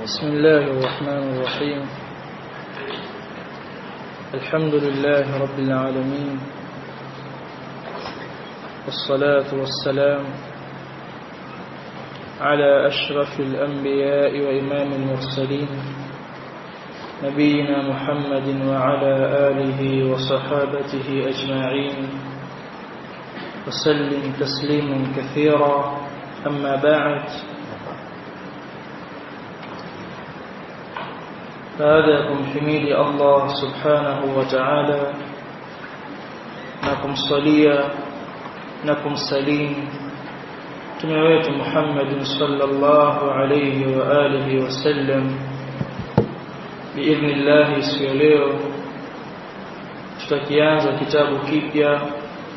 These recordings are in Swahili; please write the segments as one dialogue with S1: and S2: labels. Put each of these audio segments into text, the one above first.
S1: بسم الله الرحمن الرحيم. الحمد لله رب العالمين، والصلاة والسلام على أشرف الأنبياء وإمام المرسلين نبينا محمد وعلى آله وصحابته أجمعين وسلم تسليما كثيرا. أما بعد، فهذا kumhimidi Allah subhanahu wa ta'ala na kumsalia na kumsalimu Mtume wetu Muhammad sallallahu alayhi wa alihi wasallam. Biidhnillah, siku leo tutakianza kitabu kipya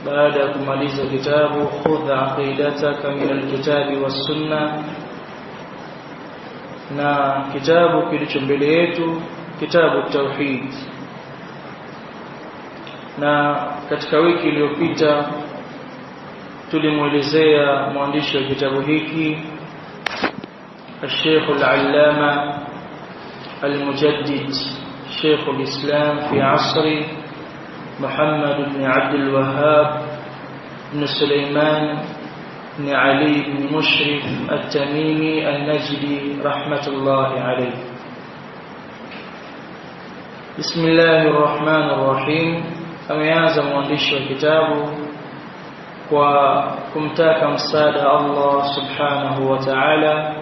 S1: baada ya kumaliza kitabu Khudh aqidataka min alkitabi was-sunnah, na kitabu kilicho mbele yetu kitabu tauhid. Na katika wiki iliyopita tulimuelezea mwandishi wa kitabu hiki Sheikh al-Allama al-Mujaddid Sheikh al-Islam fi asri Muhammad ibn Abdul Wahhab ibn Sulaiman بن علي بن مشرف التميمي النجدي رحمة الله عليه. بسم الله الرحمن الرحيم. ameanza mwandishi wa kitabu kwa kumtaka msaada Allah subhanahu wa ta'ala,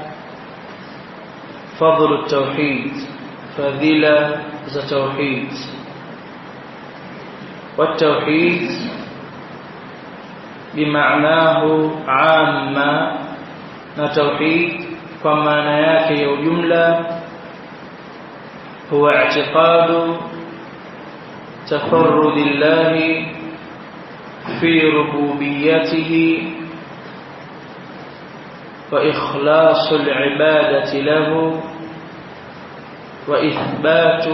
S1: fadhlu at-tauhid, fadhila za tauhid. والتوحيد بمعناه عامة، توحيد ومعنى yake ya ujumla هو اعتقاد تفرد الله في ربوبيته وإخلاص العبادة له وإثبات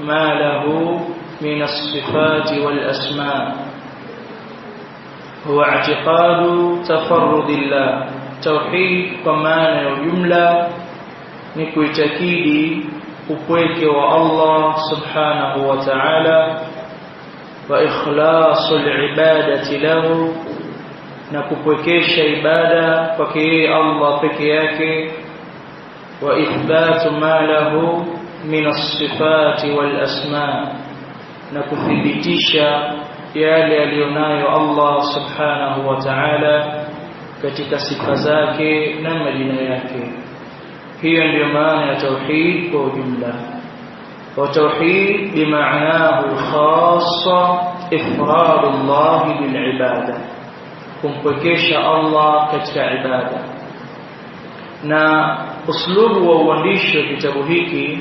S1: ما له من الصفات والأسماء. هو اعتقاد تفرد الله. توحيد kwa maana ya jumla ni kuitakidi upweke wa Allah subhanahu wa ta'ala, wa ikhlasul ibadati lahu, na kupwekesha ibada kwake yeye Allah peke yake, wa ithbatu ma lahu min as-sifati wal asma, na kuthibitisha yale aliyonayo Allah subhanahu wa ta'ala katika sifa zake na majina yake. Hiyo ndio maana ya tauhid kwa ujumla. Wa tauhid bimaanahu khassa ifradu Allah bil ibada, kumpwekesha Allah katika ibada. Na uslubu wa uandishi wa kitabu hiki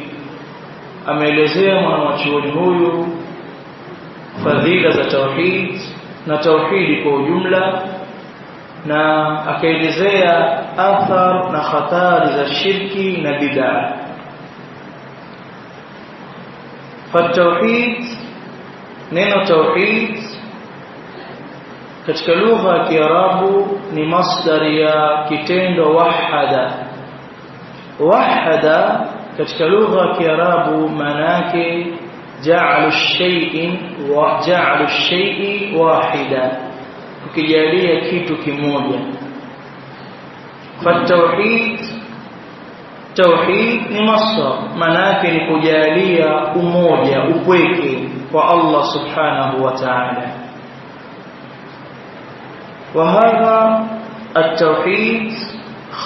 S1: ameelezea mwanachuoni huyu fadhila za tauhid na tauhidi kwa ujumla, na akaelezea athar na hatari za shirki na bid'a. Fatauhid, neno tauhid katika lugha ya Kiarabu ni masdari ya kitendo wahada. Wahada katika lugha ya Kiarabu maana yake ja'alu shay'in wahida, kukijalia kitu kimoja. Fatauhid, tauhid ni masdar, maana yake ni kujalia umoja, upweke kwa Allah subhanahu wa ta'ala. Wa hadha at-tauhid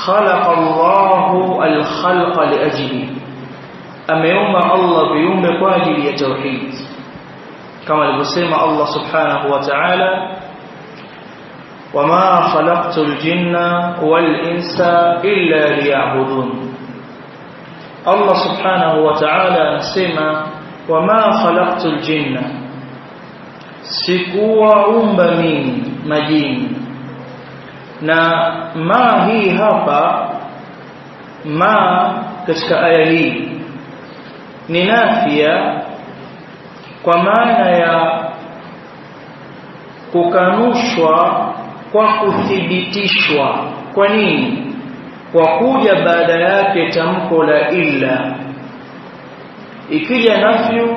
S1: khalaqa Allahu al-khalqa li ajli, ameumba Allah viumbe kwa ajili ya tauhid, kama alivyosema Allah subhanahu wa ta'ala, wama khalaqtul jinna wal insa illa liya'budun. Allah subhanahu wa ta'ala anasema wama khalaqtul jinna, sikuwaumba mimi majini. Na ma hii hapa, ma katika aya hii ni nafia, kwa maana ya kukanushwa kwa kuthibitishwa. Kwa nini? kwa kuja baada yake tamko la illa. Ikija nafyu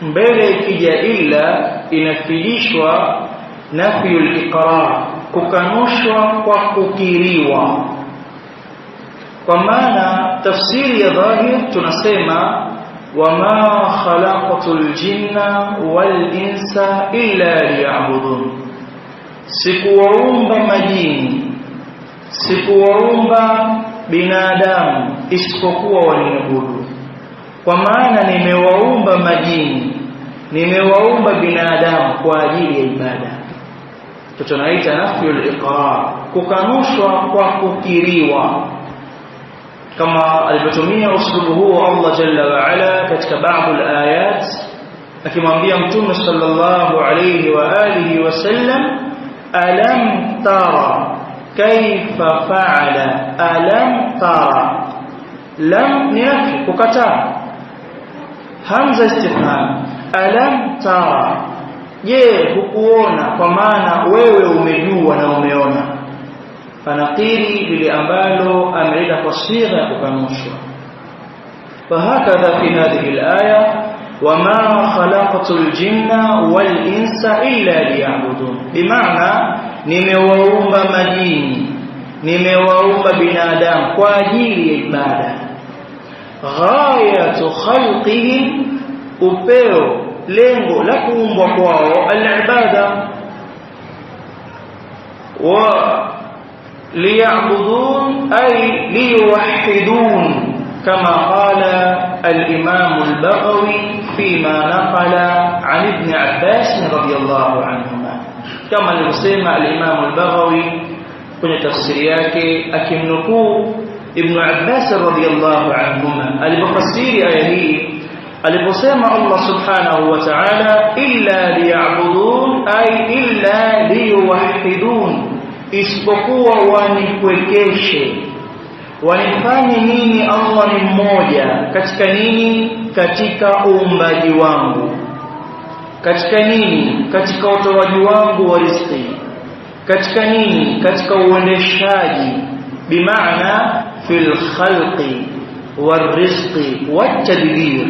S1: mbele ikija illa, inafidishwa nafyul iqrar, kukanushwa kwa kukiriwa. Kwa maana tafsiri ya dhahir tunasema wama khalaqatul jinna wal insa illa liya'budun, sikuwaumba majini, sikuwaumba binadamu isipokuwa waniabudu. Kwa maana nimewaumba majini, nimewaumba binadamu kwa ajili ya ibada. Tunaita nafyul iqrar, kukanushwa kwa kukiriwa, kama alipotumia uslubu huo Allah jalla wa ala katika baadhi ya ayat akimwambia mtume sallallahu alayhi wa alihi wasallam, alam tara kaifa fa'ala. Alam tara, lam ni nafi, kukataa, hamza istifham. Alam tara, je hukuona, kwa maana wewe umejua na umeona. Fanakiri lile ambalo ameleta kwa sigha ya kukanushwa. Fahakadha fi hadhihi alaya wama khalaqatul jinna wal insa illa liya'budun, bimaana nimewaumba majini, nimewaumba binadamu kwa ajili ya ibada. Ghayatu khalqihim, upeo lengo la kuumbwa kwao al-ibada. Wa liya'budun ay liyuwahhidun, kama qala al-imam al-Baghawi fima naqala an ibn Abbas radiyallahu anhuma, kama alivyosema al-imam al-Baghawi kwenye tafsiri yake akimnukuu ibn Abbas radiyallahu anhuma alipofasiri aya hii aliposema Allah subhanahu wa ta'ala illa liya'budun ay illa liyuwahhidun, isipokuwa wanipwekeshe. Wanifanye nini? Allah ni mmoja. Katika nini? Katika uumbaji wangu. Katika nini? Katika utoaji wangu wa riziki. Katika nini? Katika uendeshaji, bimaana fil khalqi warizqi watadbir.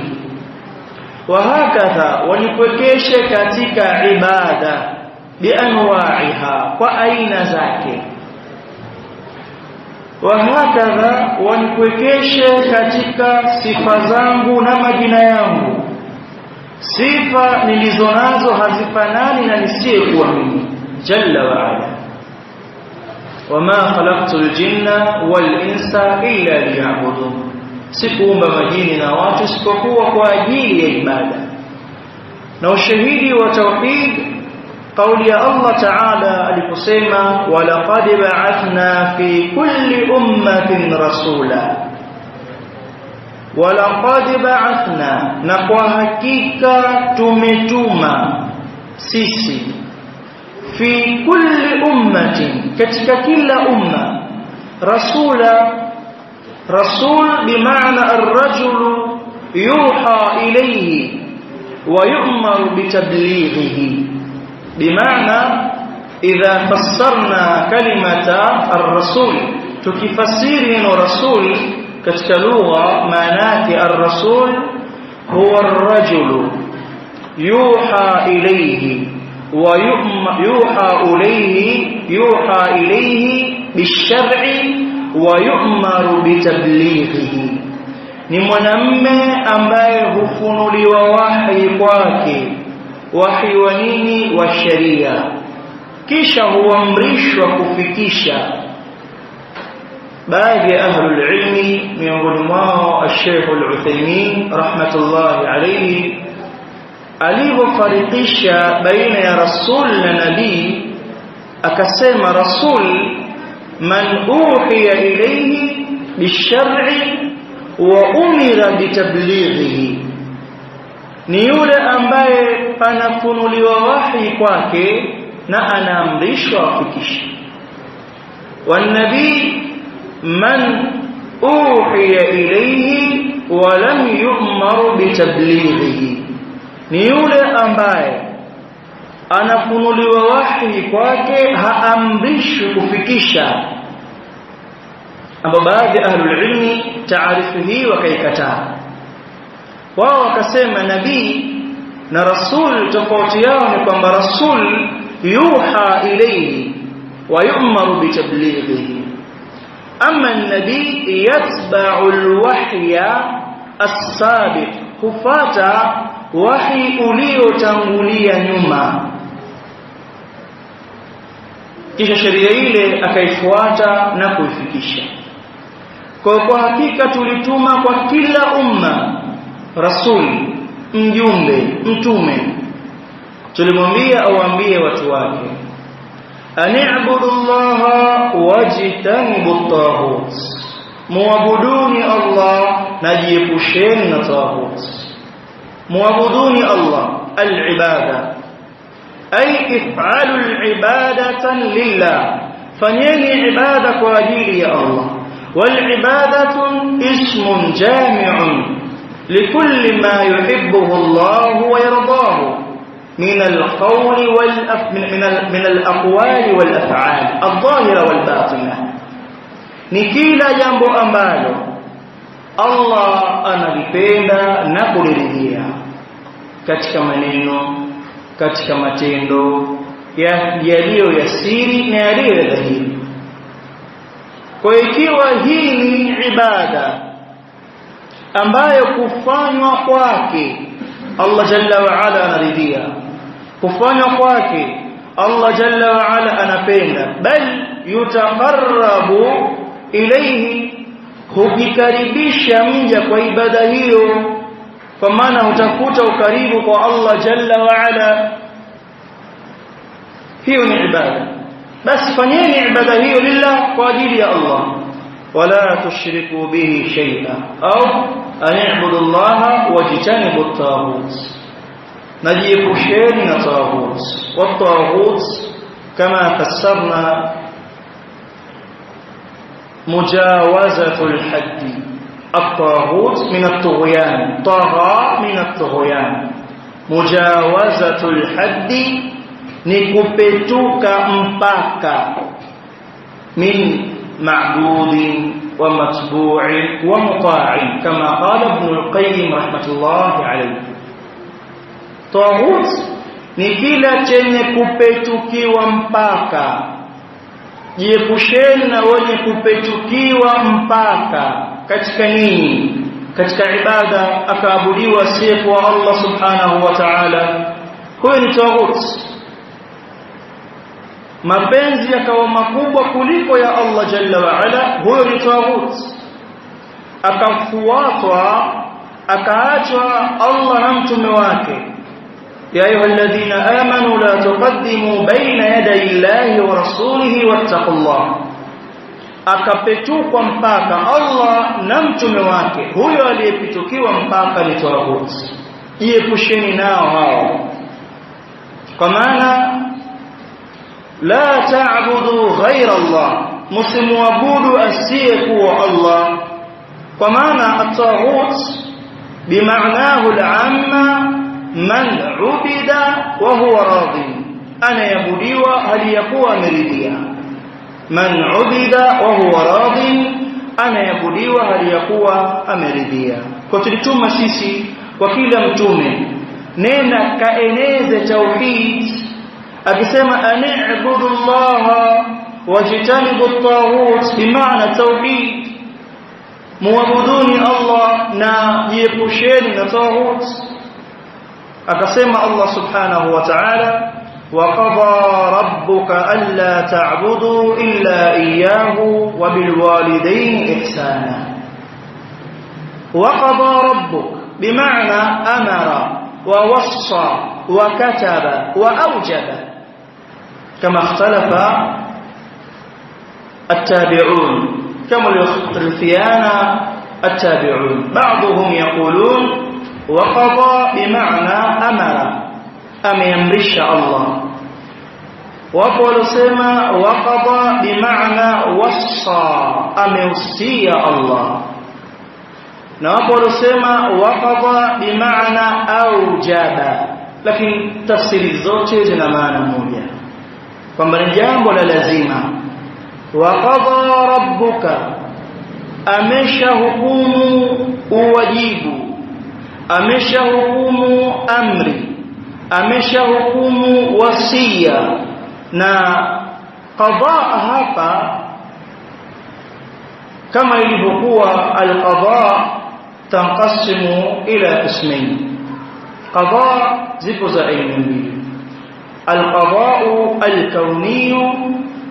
S1: Wahakadha, wanipwekeshe katika ibada bianwa'iha, kwa aina zake. Wahakadha, wanipwekeshe katika sifa zangu na majina yangu. Sifa nilizonazo hazifanani na nisiyekuwa mimi jalla wa ala. Wama khalaqtul jinna wal insa illa liya'budun, sikuumba majini na watu isipokuwa kwa ajili ya ibada. Na ushahidi wa tauhid kauli ya Allah Ta'ala aliposema walaqad ba'athna fi kulli ummatin rasula. Walaqad ba'athna, na kwa hakika tumetuma sisi, fi kulli ummatin, katika kila umma, rasula. Rasul bimaana ar-rajulu yuha ilayhi wa yu'maru bitablighihi, bimaana idha fassarna kalimata ar-rasul, tukifasiri neno rasul katika lugha, maana yake ar-rasul huwa ar-rajulu yuha ilayhi wa yuha ilayhi bish-shar'i wa yu'maru bitablighihi, ni mwanamume ambaye hufunuliwa wahi kwake. Wahi wa nini? Wa sharia, kisha huamrishwa kufikisha. Baadhi ya ahlul ilmi, miongoni mwao al-Sheikh al-Uthaymeen rahmatullahi alayhi, alipofarikisha baina ya rasul na nabii, akasema rasul man uhiya ilayhi bishar'i wa umira bitablighihi, ni yule ambaye panafunuliwa wahi kwake na anaamrishwa afikishe. Wan nabii man uhiya ilayhi wa lam yu'mar bitablighihi, ni yule ambaye anafunuliwa wahi kwake haamrishwi kufikisha. ambao baadhi ahlul ilmi taarifu hii wakaikataa. Wao wakasema nabii na rasul tofauti yao ni kwamba rasul yuha ilayhi wa yu'maru bi tablighihi, amma an-nabii yatba'u al-wahya as-sabiq, hufata wahi uliotangulia nyuma, kisha sheria ile akaifuata na kuifikisha. Kwa hakika tulituma kwa kila umma rasul, mjumbe, mtume. Tulimwambia awaambie watu wake, ani'budu Allaha wajtanibu at-taghut, muabuduni Allah na jiepusheni na taghut. Muabuduni Allah al-ibada, ay if'alu al-ibadatan lillah, fanyeni ibada kwa ajili ya Allah. Wal ibadatu ismun jami'un likulli ma yuhibbuhu Allah wa yardahu min al-qawli min al-aqwali wal af'al adh-dhahira wal batina, ni kila jambo ambalo Allah analipenda na kuliridhia katika maneno, katika matendo, yaliyo ya siri na yaliyo ya dhahiri. Kwa ikiwa hii ni ibada ambayo kufanywa kwake Allah jalla wa ala anaridhia, kufanywa kwake Allah jalla wa ala anapenda, bal yutaqarrabu ilayhi, hujikaribisha mja kwa ibada hiyo, kwa maana utakuta ukaribu kwa Allah jalla wa ala. Hiyo ni ibada, basi fanyeni ibada hiyo lillah, kwa ajili ya Allah. Wala tushriku bihi shay'a, au ani'budu Allaha wajtanibu at-taghut, najiepusheni na taghut. Wat-taghut kama fassarna mujawazatul haddi, at-taghut min at-tughyan, tagha min at-tughyan. Mujawazatul haddi ni kupetuka mpaka, min ma'budin wa matbu'in wa muta'in, kama qala Ibn al-Qayyim rahmatullahi alayhi. Taghut ni kila chenye kupetukiwa mpaka. Jiepusheni na wenye kupetukiwa mpaka katika nini? Katika ibada, akaabudiwa asiyekuwa Allah subhanahu wa ta'ala, huyo ni taghut. Mapenzi yakawa makubwa kuliko ya Allah jalla wa ala, huyo ni taghut. Akafuatwa, akaachwa Allah na mtume wake, ya ayyuhalladhina amanu la tuqaddimu baina yaday Allahi wa rasulihi wattaqullah. Akapetukwa mpaka Allah na mtume wake, huyo aliyepitukiwa mpaka ni taghut. Jiepusheni nao hao, kwa maana la ta'budu ghayra Allah, musimuabudu asiyekuwa Allah. Kwa maana at-taghut bimaanahu al-amma man ubida wa huwa radhi, anayabudiwa hali yakuwa ameridhia. Man ubida wa huwa radhi, anayabudiwa hali yakuwa ameridhia. Kwa tulituma sisi kwa kila mtume, nenda kaeneze tauhid, akisema ani'budu Allaha wajtanibu at-taghut, bimaana tauhid, muabuduni Allah na jiepusheni na taghut. Akasema Allah subhanahu wa ta'ala, wa qada rabbuka alla ta'budu illa iyyahu wa bil walidayni ihsana. Wa qada rabbuk bimaana amara wa wassa wa kataba wa awjaba, kama ikhtalafa التابعون، كما يختلفان التابعون. بعضهم يقولون وقضى بمعنى أمر، أمرش الله. وقالوا سما وقضى بمعنى وصى، أموصي الله. وقالوا سما وقضى بمعنى أوجب، لكن تفسير zote zina maana moja, kwamba ni jambo la lazima. وقضى ربك ameshahukumu uwajibu, ameshahukumu amri, ameshahukumu wasia. Na qada hapa kama ilivyokuwa al-qada tanqasimu ila qismayn. Qada zipo za aina mbili: al-qada'u al-kawni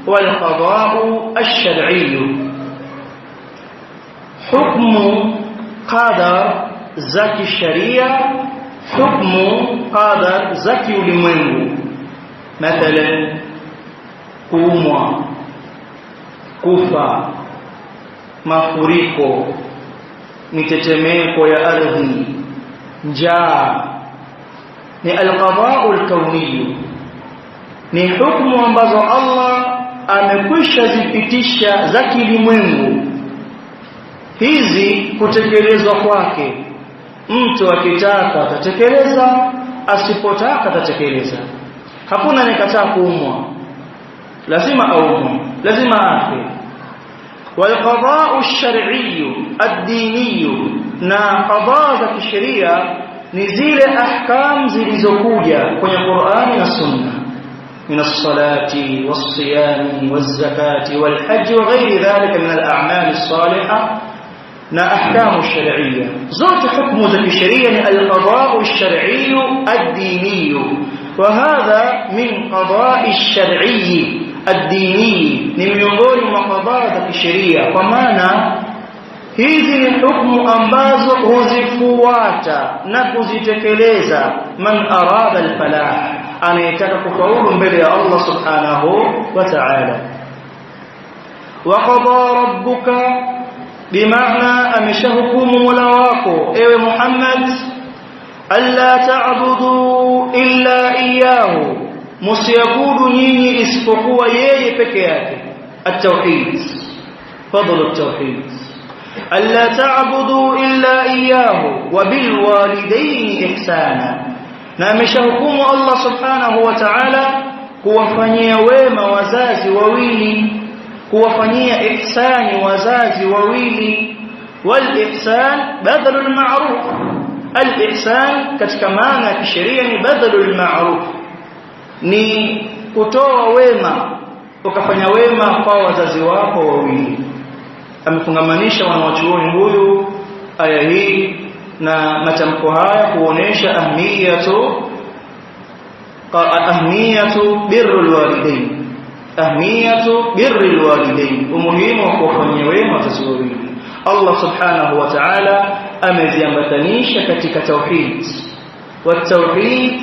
S1: wal-qada'u ash-shar'i. hukmu qadar za kisheria, hukmu qadar za kiulimwengu. Mathalan kuumwa, kufa, mafuriko, mitetemeko ya ardhi, njaa, ni al-qada'u al-kawni, ni hukumu ambazo Allah amekwisha zipitisha za kilimwengu. Hizi kutekelezwa kwake, mtu akitaka atatekeleza, asipotaka atatekeleza. Hakuna anayekataa kuumwa, lazima aumwe, lazima afe. Wal-qada'u ash-shar'iyyu ad-diniyyu, na qada za kisheria ni zile ahkam zilizokuja kwenye Qur'ani na Sunna, min as-salati was-siyami waz-zakati wal-hajj wa ghayri dhalika min al-a'mal as-salihah. na ahkamu shar'iyya zote hukumu za kisheria ni al-qada'u ash-shar'iyyu ad-diniyyu, wa hadha min qada'i ash-shar'iyyi ad-diniyyi, ni miongoni mwa qada za kisheria, kwa maana hizi ni hukumu ambazo huzifuata na kuzitekeleza man arada al-falah, anayetaka kufaulu mbele ya Allah subhanahu wa ta'ala. Wa qada rabbuka, bimaana ameshahukumu Mola wako ewe Muhammad, alla ta'budu illa iyyahu, musiabudu nyinyi isipokuwa yeye peke yake. At-tauhid, fadlu at-tauhid. alla ta'budu illa iyyahu wa bil walidayni ihsana, na ameshahukumu Allah subhanahu wa ta'ala kuwafanyia wema wazazi wawili, kuwafanyia ihsani wazazi wawili. Wal ihsan badalul ma'ruf, al ihsan katika maana ya kisheria ni badalul ma'ruf, ni kutoa wema, ukafanya wema kwa wazazi wako wawili. Amefungamanisha wanawachuoni huyu aya hii na matamko haya kuonesha ahmiyatu birrul walidain, ahmiyatu birril walidain, umuhimu wa kuwafanyia wema wazazi wawili. Allah subhanahu wa ta'ala ameziambatanisha katika tauhid, wa tauhid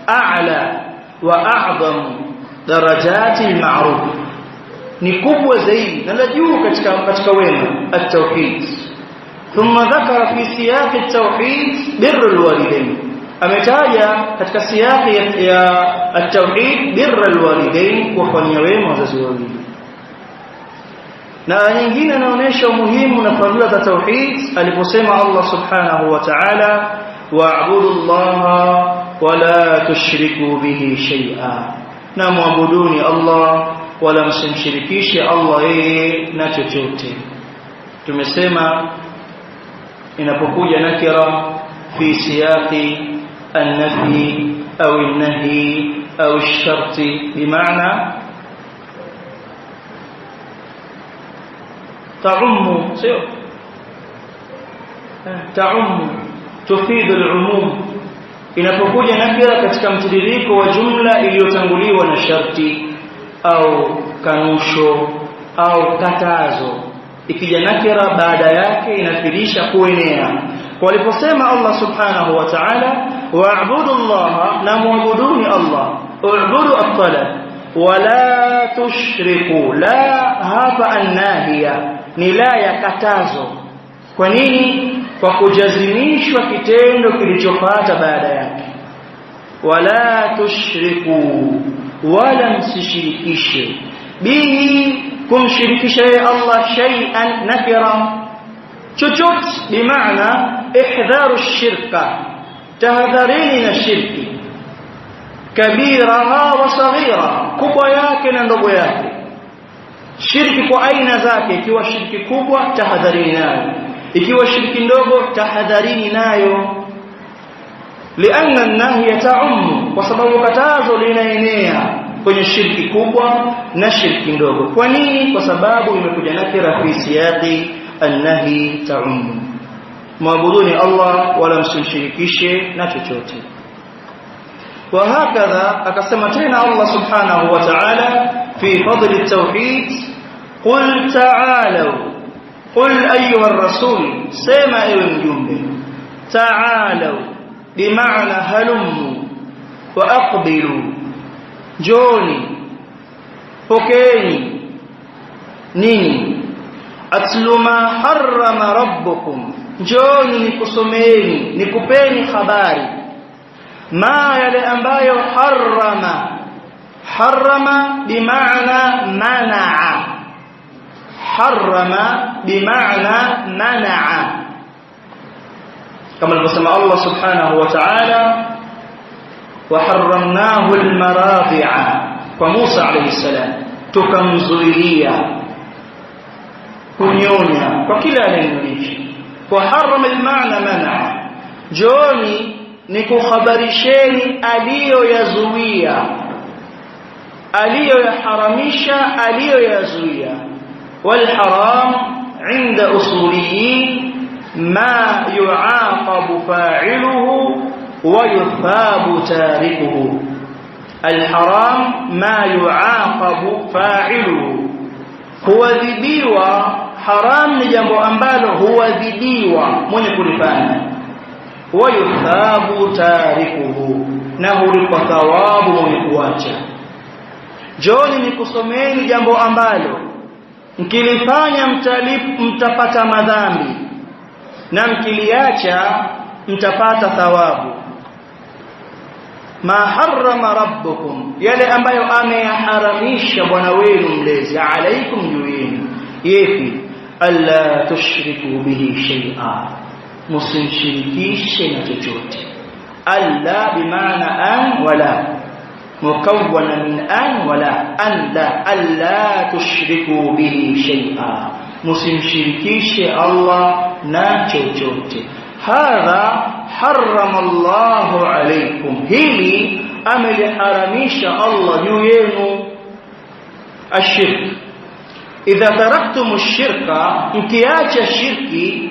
S1: a'la wa a'zam darajati al-ma'ruf, ni kubwa zaidi na la juu katika wema at-tauhid. Thumma dhakara fi siyaq at-tauhid birrul walidain, ametaja katika siyaqi ya at-tauhid birrul walidain, kufanyia wema wazazi wawili. Na nyingine inaonyesha umuhimu na fadhila za tauhid aliposema Allah subhanahu wa ta'ala, wa'budullaha wa la tushriku bihi shay'a, na muabuduni Allah wala msimshirikishe Allah yeye na chochote. Tumesema inapokuja nakira fi siyaqi an-nafi au an-nahi au ash-sharti, bimaana ta'ummu, sio ta'ummu, tufidu al-umum. Inapokuja nakira katika mtiririko wa jumla iliyotanguliwa na sharti au kanusho au katazo, ikija nakira baada yake inafirisha kuenea. Kwa aliposema Allah subhanahu wa ta'ala, wa'budu Allah, na muabuduni Allah, u'budu at-talab wa la tushriku, la hapa an-nahiya ni la ya katazo. Kwa nini? Kwa kujazimishwa kitendo kilichofuata baada yake. Wala tushriku, wala msishirikishe, bihi, kumshirikisha yeye Allah, shay'an nakira, chochote, bimaana ihdharu shirka, tahadharini na shirki, kabiraha wa saghira, kubwa yake na ndogo yake. shirki kwa aina zake, ikiwa shirki kubwa tahadharini nayo, ikiwa shirki ndogo tahadharini nayo. Lianna an-nahya ta'um, kwa sababu katazo linaenea kwenye shirki kubwa na shirki ndogo. Kwa nini? Kwa sababu imekuja nakira fi siyaqi an-nahi ta'um, muabuduni Allah wala msimshirikishe na chochote. Wa hakadha akasema tena Allah subhanahu wa ta'ala fi fadli at-tauhid, qul ta'alu, qul ayyuha ar-rasul, sema ewe mjumbe, ta'alu bimaana halummu wa aqbilu, joni pokeni nini, atlu ma harrama rabbukum, joni nikusomeni nikupeni habari ma yale ambayo harrama bimaana manaa, harrama bimaana manaa, kama alivyosema Allah subhanahu wa ta'ala wa harramnahu almaradi'a, kwa Musa alayhi salam tukamzuilia kunyonya kwa kila anayemlisha. Wa harrama almaana manaa, joni ni kuhabarisheni aliyoyazuia, aliyoyaharamisha, aliyoyazuia. Wal haram inda usuliyin ma yu'aqabu fa'iluhu wa yuthabu tarikuhu. Al haram ma yu'aqabu fa'iluhu, huadhibiwa. Haram ni jambo ambalo huadhibiwa mwenye kulifanya, wa yuthabu tarikuhu, na hulipwa thawabu mwenye kuacha. Joni ni kusomeni jambo ambalo mkilifanya mtapata madhambi, na mkiliacha mtapata thawabu. Ma harrama rabbukum, yale ambayo ameyaharamisha Bwana wenu mlezi, alaikum juu yepi, alla tushriku bihi shay'a, musimshirikishe na chochote. Alla bimaana an wala, mukawwana min an wala, an la, alla tushriku bihi shay'a, musimshirikishe Allah na chochote. Hadha harrama Allahu alaykum, hili ameliharamisha Allah juu yenu. Ashirk, idha taraktum ash-shirka, mkiacha shirki,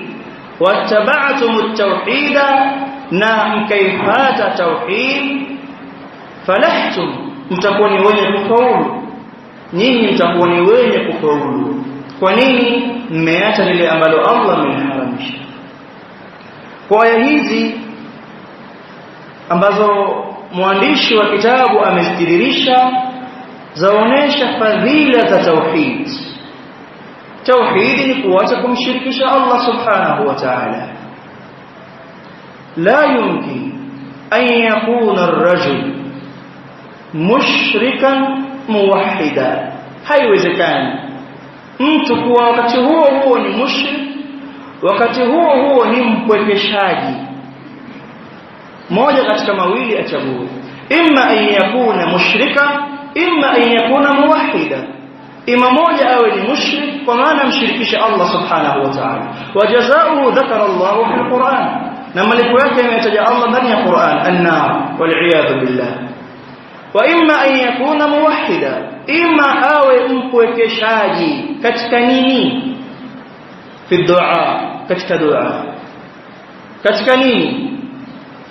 S1: wattaba'tum at-tauhida, na mkaifata tauhid, falahtum, mtakuwa ni wenye kufaulu. Nyinyi mtakuwa ni wenye kufaulu. Kwa nini? Mmeacha lile ambalo Allah ameharamisha. Kwa aya hizi ambazo mwandishi wa kitabu amezidhihirisha, zaonesha fadhila za tauhid. Tauhid ni kuacha kumshirikisha Allah subhanahu wa ta'ala. La yumkin an yakuna ar-rajul mushrikan muwahhida, haiwezekani mtu kuwa wakati huo ni mushrik, wakati huo ni mpwekeshaji. Moja katika mawili achague, imma an yakuna mushrika, imma an yakuna muwahhida. Ima moja awe ni mushrik, kwa maana mshirikisha Allah subhanahu wa ta'ala. Wa jazaohu dhakara Allah fi al-Qur'an, na malipo yake ametaja Allah ndani ya Qur'an, an-nar wal iyad billah. Wa imma an yakuna muwahhida, imma awe mpwekeshaji katika nini? Fi du'a, katika dua. Katika nini?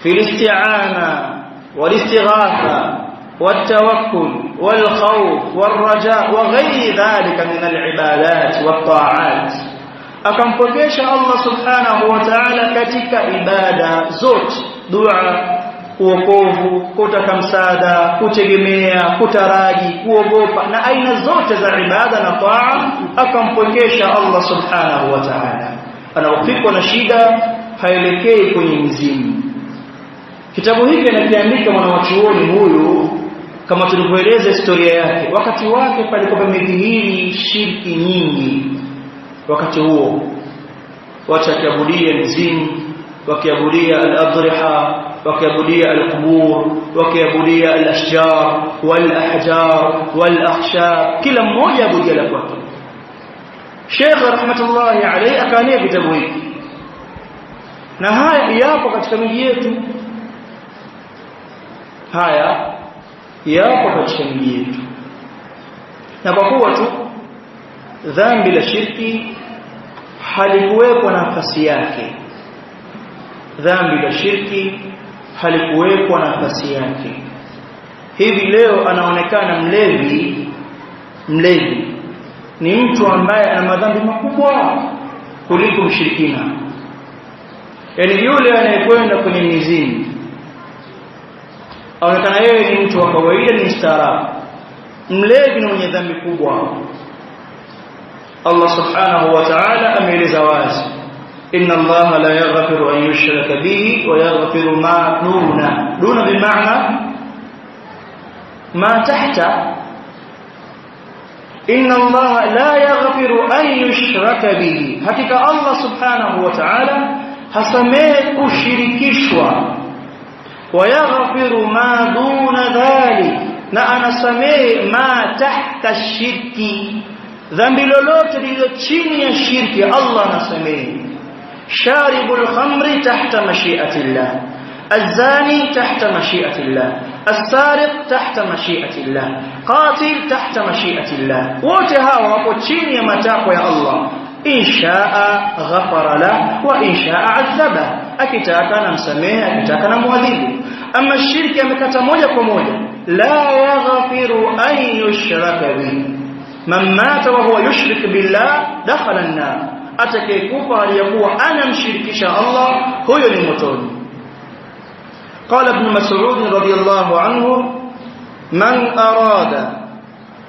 S1: Fi al-isti'ana wal istighatha والتوكل والخوف والرجاء وغير ذلك من العبادات والطاعات. akampokesha Allah subhanahu wa ta'ala katika ibada zote, dua, uokovu, kutaka msaada, kutegemea, kutaraji, kuogopa, na aina zote za ibada na taa, akampokesha Allah subhanahu wa ta'ala. Anapofikwa na shida haelekei kwenye mizimu. Kitabu hiki anakiandika mwanachuoni huyu, kama tulivyoeleza historia yake. Wakati wake palikuwa pamedhihiri shirki nyingi. Wakati huo watu wakiabudia mizimu, wakiabudia al-adriha, wakiabudia al-qubur, wakiabudia al-ashjar wal-ahjar wal-akhshab, kila mmoja abudia la kwake. Sheikh rahmatullahi alayhi akaania vitabu hiki, na haya yapo katika miji yetu, haya yapo katika miji yetu. Na kwa kuwa tu dhambi la shirki halikuwekwa nafasi yake, dhambi la shirki halikuwekwa nafasi yake. Hivi leo anaonekana mlevi ni mtu ambaye ana madhambi makubwa kuliko mshirikina. Yaani yule anayekwenda kwenye mizimu aonekana yeye ni mtu wa kawaida, ni mstaarabu. Mlevi ni mwenye dhambi kubwa. Allah subhanahu wa ta'ala ameeleza wazi, inna Allah la yaghfiru an yushraka bihi wa yaghfiru ma duna bimaana ma tahta. Inna Allah la yaghfiru an yushraka bihi, hakika Allah subhanahu wa ta'ala hasamehe kushirikishwa. Wa yaghfiru ma duna dhalik, na anasamehe ma tahta shirki, dhambi lolote lililo chini ya shirki Allah anasamehe. Sharibul khamri tahta mashi'atillah, الزاني تحت مشيئة الله، السارق تحت مشيئة الله، قاتل تحت مشيئة الله. wote hawa wapo chini ya matakwa ya Allah. In shaa ghafara la wa in shaa adhaba, akitaka namsamehe, akitaka namuadhibu. Ama shirki amekata moja kwa moja, la yaghfiru an yushraka bihi, man mata wa huwa yushrik billah dakhala an-nar, atakayekufa aliyakuwa anamshirikisha Allah huyo ni motoni. قال ابن مسعود رضي الله عنه من أراد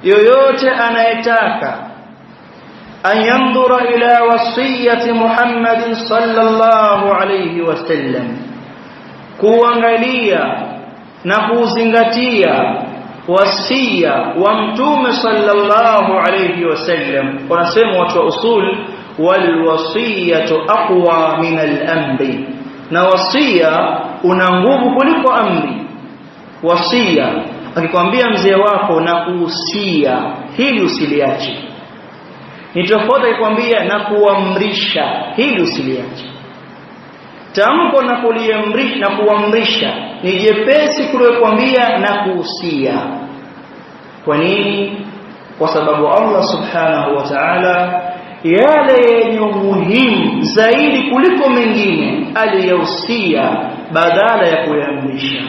S1: yoyote anayetaka an yandura ila wasiyati Muhammadin sallallahu alayhi wasallam, kuangalia na kuzingatia wasia wa mtume sallallahu alayhi wasallam. Wanasema watu wa usul, wal wasiyatu aqwa min al amri, na wasia una nguvu kuliko amri. Wasia akikwambia mzee wako na kuhusia hili usiliache, ni tofauti akikwambia na kuamrisha hili usiliache. Tamko na kuliamrisha na kuamrisha ni jepesi kuliko kukwambia na kuhusia. Kwa nini? Kwa sababu Allah subhanahu wa ta'ala yale yenye umuhimu zaidi kuliko mengine aliyohusia badala ya kuamrisha.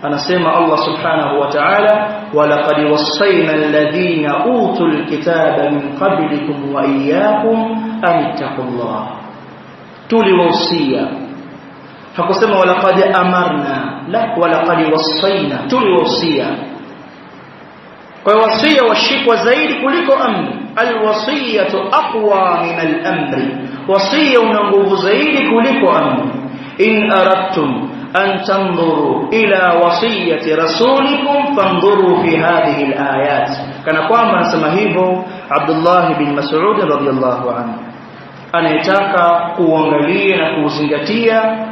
S1: Anasema Allah subhanahu wa ta'ala, walaqad wassayna alladhina utul kitaba min qablikum wa iyyakum an ittaqullah. Tuliwahusia, hakusema walaqad amarna, la, walaqad wassayna, tuliwahusia. Kwa wasia washikwa zaidi kuliko amri. Alwasiyatu aqwa min al-amri, wasia una nguvu zaidi kuliko amri. In aradtum an tanzuru ila wasiyati rasulikum fanzuru fi hadhihi al-ayat, kana kwamba anasema hivyo Abdullah bin Mas'ud radhiyallahu anhu. Anayetaka kuangalia na kuzingatia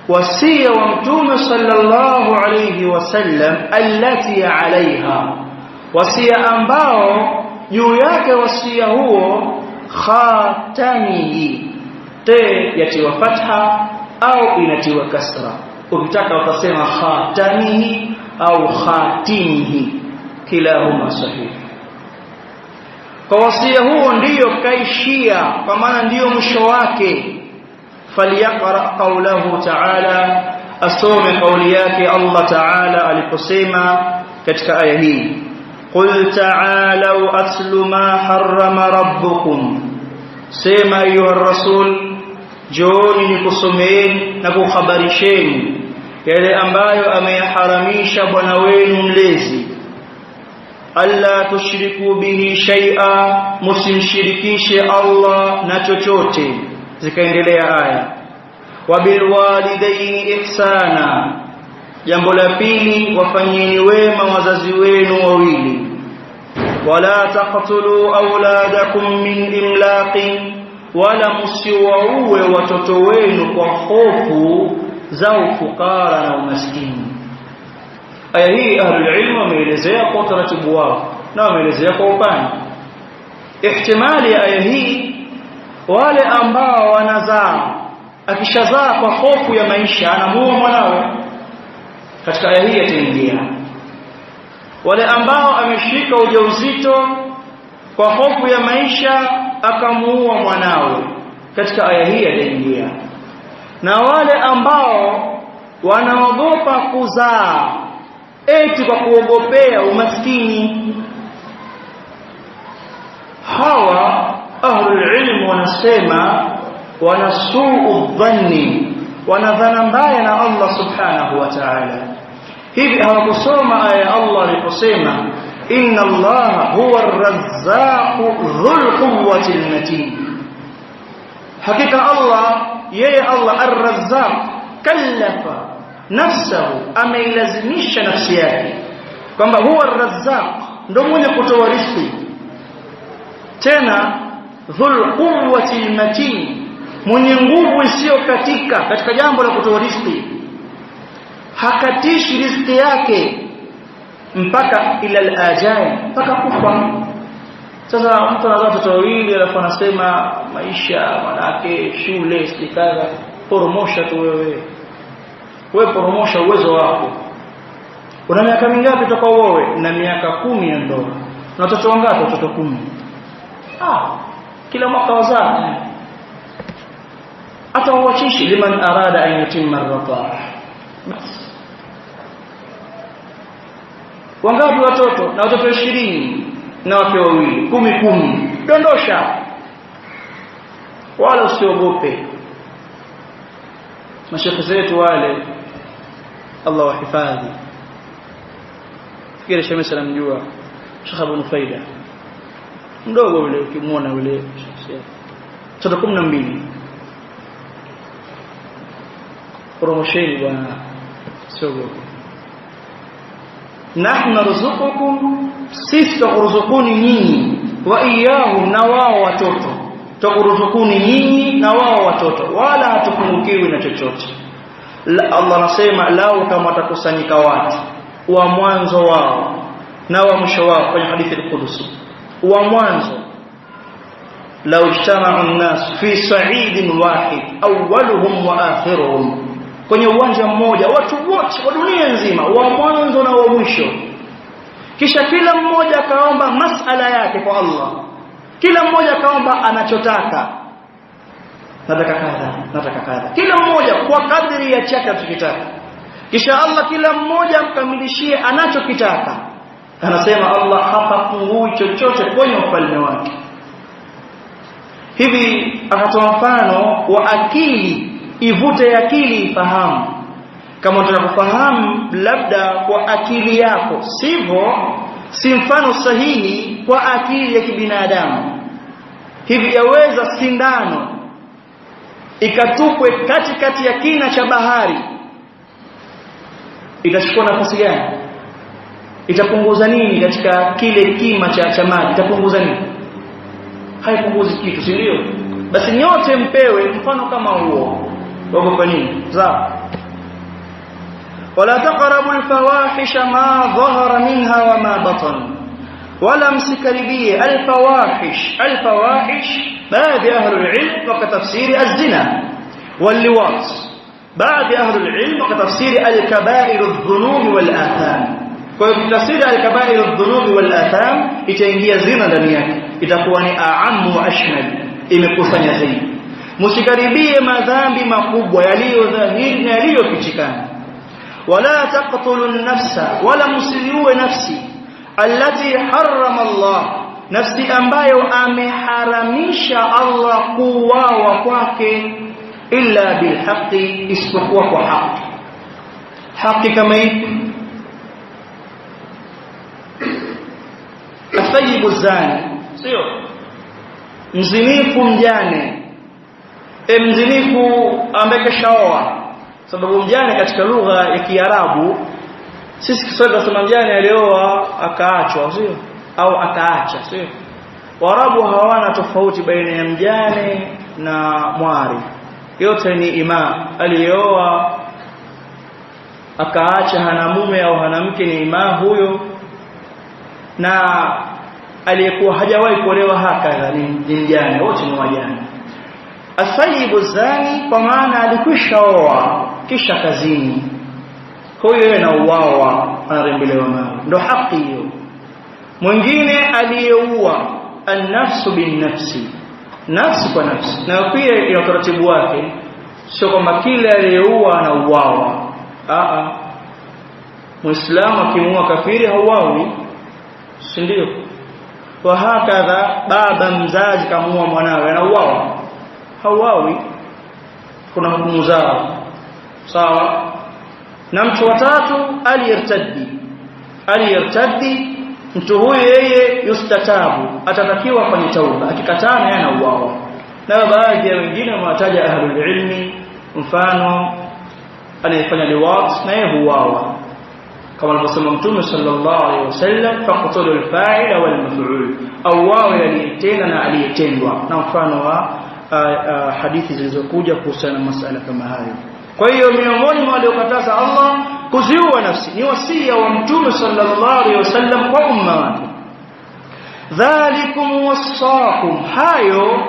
S1: wasia wa mtume sallallahu alayhi wasallam, allati alaiha, wasia ambao juu yake wasia huo khatamihi, te yatiwa fatha au inatiwa kasra. Ukitaka utasema khatamihi au khatimihi, kilahuma sahih. Kwa wasia huo ndiyo kaishia, kwa maana ndiyo mwisho wake. Faliyaqra qawlahu ta'ala, asome kauli yake Allah ta'ala aliposema katika aya hii, qul ta'alu atlu ma harrama rabbukum, sema ayuha rasul, jooni nikusomeni na kuhabarisheni yale ambayo ameyaharamisha bwana wenu mlezi. Alla tushriku bihi shay'a, musimshirikishe Allah na chochote. Zikaendelea aya, wabil walidaini ihsana, jambo la pili wafanyeni wema wazazi wenu wawili. Wala taqtulu auladakum min imlaqin, wala msiwaue watoto wenu kwa hofu za ufukara na umaskini. Aya hii ahlul ilm wameelezea kwa utaratibu wao na wameelezea kwa upana. ihtimali ya aya hii wale ambao wanazaa akishazaa kwa hofu ya maisha anamuua mwanawe, katika aya hii yataingia. Wale ambao ameshika ujauzito kwa hofu ya maisha akamuua mwanawe, katika aya hii yataingia. Na wale ambao wanaogopa kuzaa eti kwa kuogopea umaskini, hawa ahlul ilm wanasema wanasuu dhanni, wanadhana mbaya na Allah subhanahu wa ta'ala. Hivi hawakusoma aya Allah aliposema inna Allah huwa ar-razzaqu dhul quwwati al-matin, hakika Allah, yeye Allah ar-razzaq kallafa nafsahu, ameilazimisha nafsi yake kwamba huwa ar-razzaq, ndio mwenye kutoa riziki, tena dhul quwwati al-matin, mwenye nguvu isiyo katika jambo la kutoa riziki, hakatishi riziki yake mpaka ila al-ajal, mpaka kufa. Sasa mtu anazaa watoto wawili alafu anasema maisha manake shule sikaza, poromosha tu wewe poromosha uwezo wako. Una miaka mingapi toka uoe? Na miaka 10 ya ndoa. Na watoto wangapi? Watoto 10. Kila mwaka wazaa. Hata uachishi liman arada an yutimma ar-radha. Bas. Wangapi watoto? Na watoto 20 na wake wawili, 10. Dondosha. Wala usiogope. Mashekhe zetu wale Allah wahifadhi, fikiri Sheikh Musa namjua, Sheikh Abu Nufaida mdogo yule, ukimuona yule mtoto 12, promosheni bwana, siogope. Nahnu narzuqukum, sisi tukuruzukuni nyinyi, wa iyahum, na wao watoto, tukuruzukuni nyinyi na wao watoto, wala hatupungukiwi na chochote. Allah anasema lau kama watakusanyika watu wa mwanzo wao na wa mwisho wao, kwenye hadithi al-Qudsi, wa mwanzo lau ijtama'u an-nas fi sa'idin wahid awwaluhum wa akhiruhum, kwenye uwanja mmoja watu wote wa dunia nzima, wa mwanzo na wa mwisho, kisha kila mmoja akaomba masala yake kwa Allah, kila mmoja akaomba anachotaka, nataka kadha, kila mmoja kwa kadri ya chake anachotaka, kisha Allah kila mmoja amkamilishie anachokitaka. Anasema Allah hapapungui chochote kwenye ufalme wake. Hivi akatoa mfano wa akili, ivute akili ifahamu. Kama unataka kufahamu labda kwa akili yako, sivyo, si mfano sahihi kwa akili ya kibinadamu. Hivi yaweza sindano ikatupwe katikati ya kina cha bahari, itachukua nafasi gani? Itapunguza nini katika kile kima cha maji? Itapunguza nini? Haipunguzi kitu, si ndio? Basi nyote mpewe mfano kama huo. Wako kwa nini? Sawa. Wala taqrabu al-fawahisha ma dhahara minha wa ma batan, wala msikaribie al-fawahish. Al-fawahish baadhi ahli al-ilm wakatafsiri az-zina wal-liwat, baadhi ahli al-ilm wakatafsiri al-kaba'ir adh-dhunub wal-atham. Kwa hiyo tafsiri al-kaba'ir adh-dhunub wal-atham itaingia zina ndani yake, itakuwa ni a'am wa ashmal, imekusanya zaidi. Msikaribie madhambi makubwa yaliyo dhahiri na yaliyofichikana. Wala taqtulu an-nafsa, wala msiliue nafsi, allati harrama Allah, nafsi ambayo ameharamisha Allah kuuawa kwake, illa bilhaqi, isipokuwa kwa haki. Haki kama ipi? Athayibu zani, sio mzinifu mjane, mzinifu ambaye kashaoa. Sababu mjane katika lugha ya Kiarabu, sisi Kiswahili tunasema mjane alioa akaachwa, sio? Au akaacha, sio? Waarabu hawana tofauti baina ya mjane na mwari, yote ni ima. Alioa akaacha, hana mume au hana mke, ni ima huyo. Na aliyekuwa hajawahi kuolewa hakadha ni mjane, wote ni wajane. Asayibu zani kwa maana alikwisha oa kisha kazini, huyo yeye na uwawa anarembelewa mawe, ndo haki hiyo. Mwingine aliyeua an-nafsu bin-nafsi, nafsi kwa nafsi, na pia ina utaratibu wake, sio kwamba kila aliyeua anauawa. Muislamu akimuua kafiri hauawi, si ndio? Wa hakadha baba mzazi kamuua mwanawe anauawa, hauawi, kuna hukumu zao, sawa. Na mtu wa tatu aliyertadi, mtu huyo yeye yustatabu, atatakiwa afanye tauba, akikataa naye anauawa. Na baadhi ya wengine wamewataja ahlul ilmi, mfano anayefanya liwat na yeye huuawa, kama alivyosema Mtume sallallahu alaihi wasallam, faqtulu al-fa'ila wal maf'ul, au wawe aliyetenda na aliyetendwa, na mfano wa hadithi zilizokuja kuhusiana na masala kama hayo. Kwa hiyo miongoni mwa waliokataza Allah kuziua nafsi ni wasia wa Mtume sallallahu alaihi wasallam kwa umma wake. Dhalikum wasaqum, hayo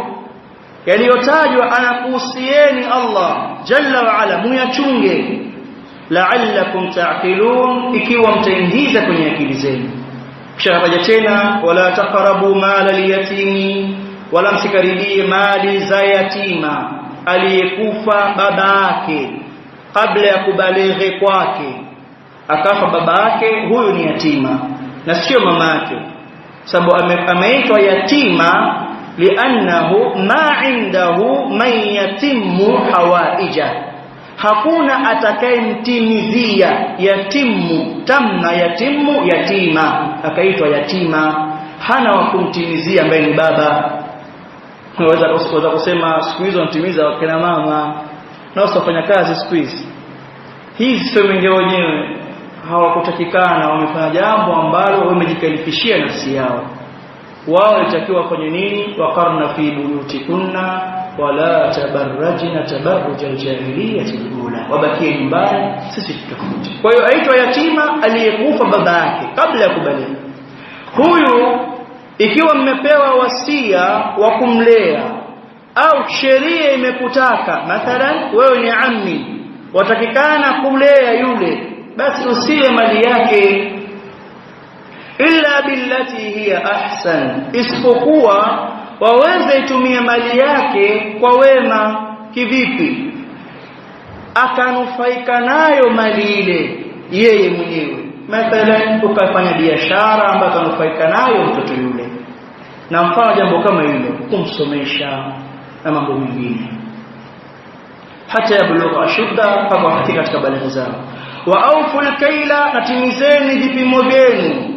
S1: yaliyotajwa anakuhusieni Allah jalla wa ala, muyachunge, la'allakum ta'qilun, ikiwa mtaingiza kwenye akili zenu. Kisha haja tena, wala taqrabu mala al-yatimi, wala msikaribie mali za yatima aliyekufa baba yake kabla ya kubalighi kwake. Akafa baba yake, huyu ni yatima na sio mama yake, sababu ameitwa yatima li'annahu ma indahu man yatimmu hawaija, hakuna atakayemtimizia. Yatimu, tamma yatimu, yatima, akaitwa yatima, hana wa kumtimizia ambaye ni baba. Unaweza kusema siku hizo mtimiza wakina mama na wasifanya kazi siku hizi. Hizi sio wenyewe hawakutakikana, wamefanya jambo ambalo wamejikalifishia nafsi yao. Wao walitakiwa kwenye nini? Waqarna fi buyutikunna wala tabarrajna tabarruj al-jahiliyyah al-ula, wabakie nyumbani, sisi tutafute. Kwa hiyo aitwa yatima aliyekufa baba yake kabla ya kubalighi. Huyu ikiwa mmepewa wasia wa kumlea au sheria imekutaka, mathalan wewe ni ammi, watakikana kumlea yule, basi usiye mali yake, illa billati hiya ahsan, isipokuwa waweze itumia mali yake kwa wema. Kivipi? Akanufaika nayo mali ile yeye mwenyewe, mathalan ukafanya biashara ambayo akanufaika nayo mtoto yule, na mfano jambo kama hilo, kumsomesha na mambo mengine, hata yablugha ashudda, mpaka katika balagha zao. Wa auful kaila, natimizeni vipimo vyenu,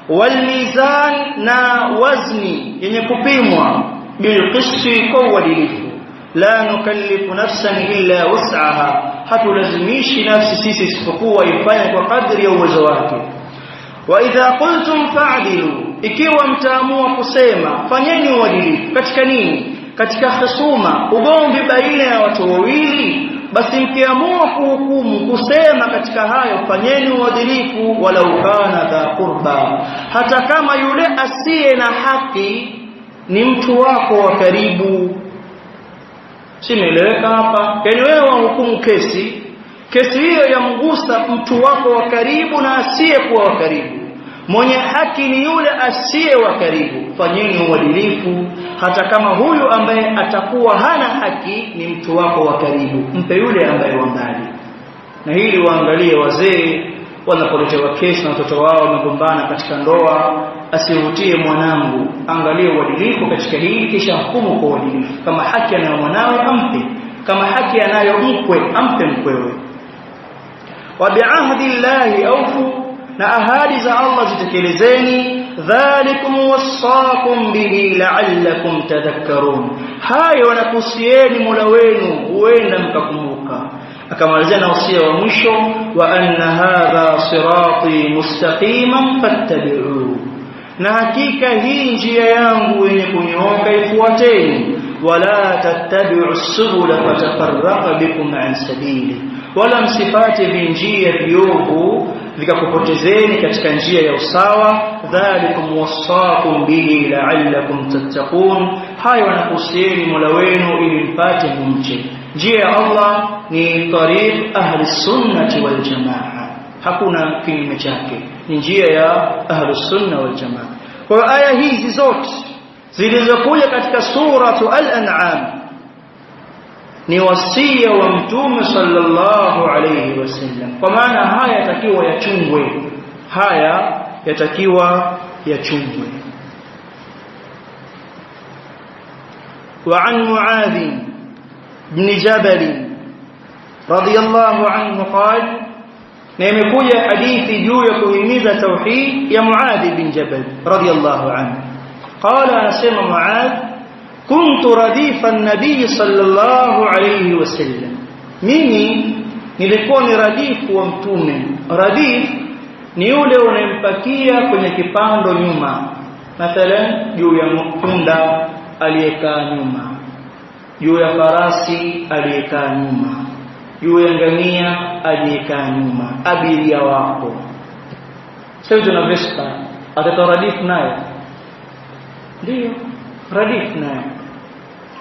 S1: wal mizan, na wazni yenye kupimwa, bil qisti, kwa uadilifu. La nukallifu nafsan illa wus'aha, hatulazimishi nafsi sisi isipokuwa ifanye kwa kadri ya uwezo wake. Wa idha qultum fa'dilu, ikiwa mtaamua kusema fanyeni uadilifu. Katika nini? Katika husuma, ugomvi baina ya watu wawili, basi mkiamua kuhukumu kusema katika hayo, fanyeni uadilifu. Walau kana dha qurba, hata kama yule asiye na haki ni mtu wako wa karibu. Simeeleweka hapa? Yaani wewe wahukumu kesi hiyo yamgusa mtu wako wa karibu na asiye kuwa wa karibu. Mwenye haki ni yule asiye wa karibu. Fanyeni uadilifu, hata kama huyu ambaye atakuwa hana haki ni mtu wako wa karibu, mpe yule ambaye wa mbali. Na hili waangalie wazee wanapoletewa kesi na watoto wao wamegombana katika ndoa, asivutie mwanangu, angalie uadilifu katika hili, kisha hukumu kwa uadilifu. Kama haki anayo mwanawe ampe, kama haki anayo mkwe ampe mkwewe. Wa bi'ahdi llahi awfu, na ahadi za Allah zitekelezeni. Dhalikum wasaqum bihi la'allakum tadhakkarun, hayo nakusieni Mola wenu huenda mkakumbuka. Akamalizia na usia wa mwisho, wa anna hadha sirati mustaqiman fattabi'u, na hakika hii njia yangu yenye kunyooka ifuateni. Wala tattabi'u subula fatafarraqa bikum an sabili, wala msifate vinjia viovu vikakupotezeni katika njia ya usawa. Dhalikum wasaqum bihi la'allakum tattaqun, hayo anakusieni Mola wenu ili mpate kumcha. Njia ya Allah ni tariq ahli sunnati wal jamaa, hakuna kinyume chake, ni njia ya ahli sunna wal jamaa. Kwa aya hizi zote zilizokuja katika suratu al-an'am ni wasia wa Mtume sallallahu alayhi wasallam, kwa maana haya yatakiwa yachungwe, haya yatakiwa yachungwe. Wa an Muadh ibn Jabal radiyallahu anhu qala, na imekuja hadithi juu ya kuhimiza tauhid ya Muadh ibn Jabal radiyallahu anhu. Qala, anasema Muadh, kuntu radifa an-nabiy sallallahu alayhi wasallam, mimi nilikuwa ni radifu wa Mtume. Radif ni yule unayempakia kwenye kipando nyuma, mathalan juu ya punda aliyekaa nyuma, juu ya farasi aliyekaa nyuma, juu ya ngamia aliyekaa nyuma, abiria wako. Sasa tuna Vespa, atatoa radif naye, ndio radif naye,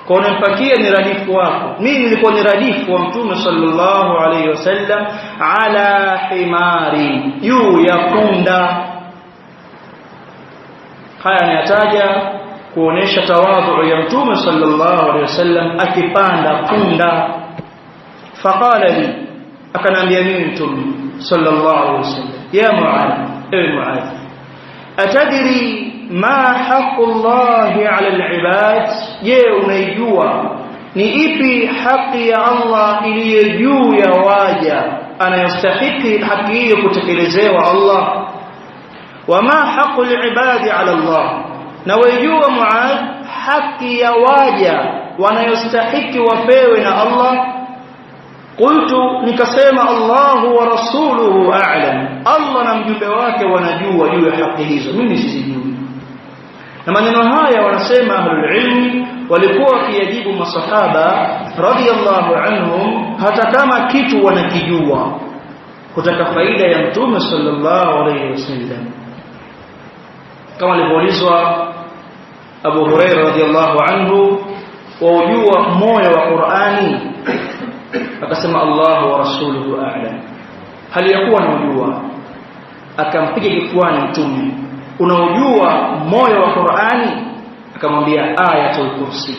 S1: kwa unampakia ni radifu wako. Mimi nilikuwa ni radifu wa Mtume sallallahu alayhi wasallam, ala himari, juu ya punda. Haya anataja kuonesha tawadhu ya Mtume sallallahu alayhi wasallam akipanda punda. Faqala li, akanambia mimi Mtume sallallahu alayhi wasallam, ya Muadh, ewe Muadh, atadri ma haqqullahi ala al-ibad, je, unaijua ni ipi haki ya Allah iliyo juu ya waja, anayostahili haki hiyo kutekelezewa Allah? Wama haqqul ibadi ala Allah, na wajua Muadh haki ya waja wanayostahili wapewe na Allah? Qultu, nikasema Allahu wa rasuluhu a'lam, Allah na mjumbe wake wanajua juu ya haki hizo, mimi sijui. Na maneno haya wanasema ahlul ilmi walikuwa wakiyajibu masahaba radiyallahu anhum hata kama kitu wanakijua, kutaka faida ya Mtume sallallahu alayhi wasallam. Kama alivyoulizwa Abu Hurairah radiyallahu anhu, waujua moyo wa Qur'ani? Akasema Allah wa rasuluhu a'lam. Hali yakuwa anajua, akampiga kifuani Mtume, unaujua moyo wa Qur'ani? Akamwambia ayatul kursi.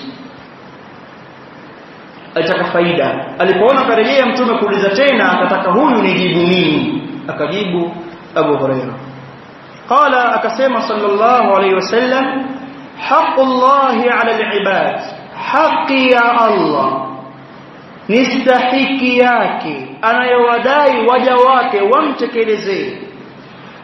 S1: Alitaka faida. Alipoona karejea Mtume kuuliza tena, akataka huyu nijibu mimi, akajibu Abu Hurairah. Qala, akasema sallallahu alayhi wasallam, haqqullahi ala al-ibad, haki ya Allah ni stahiki yake anayowadai waja wake wamtekelezee,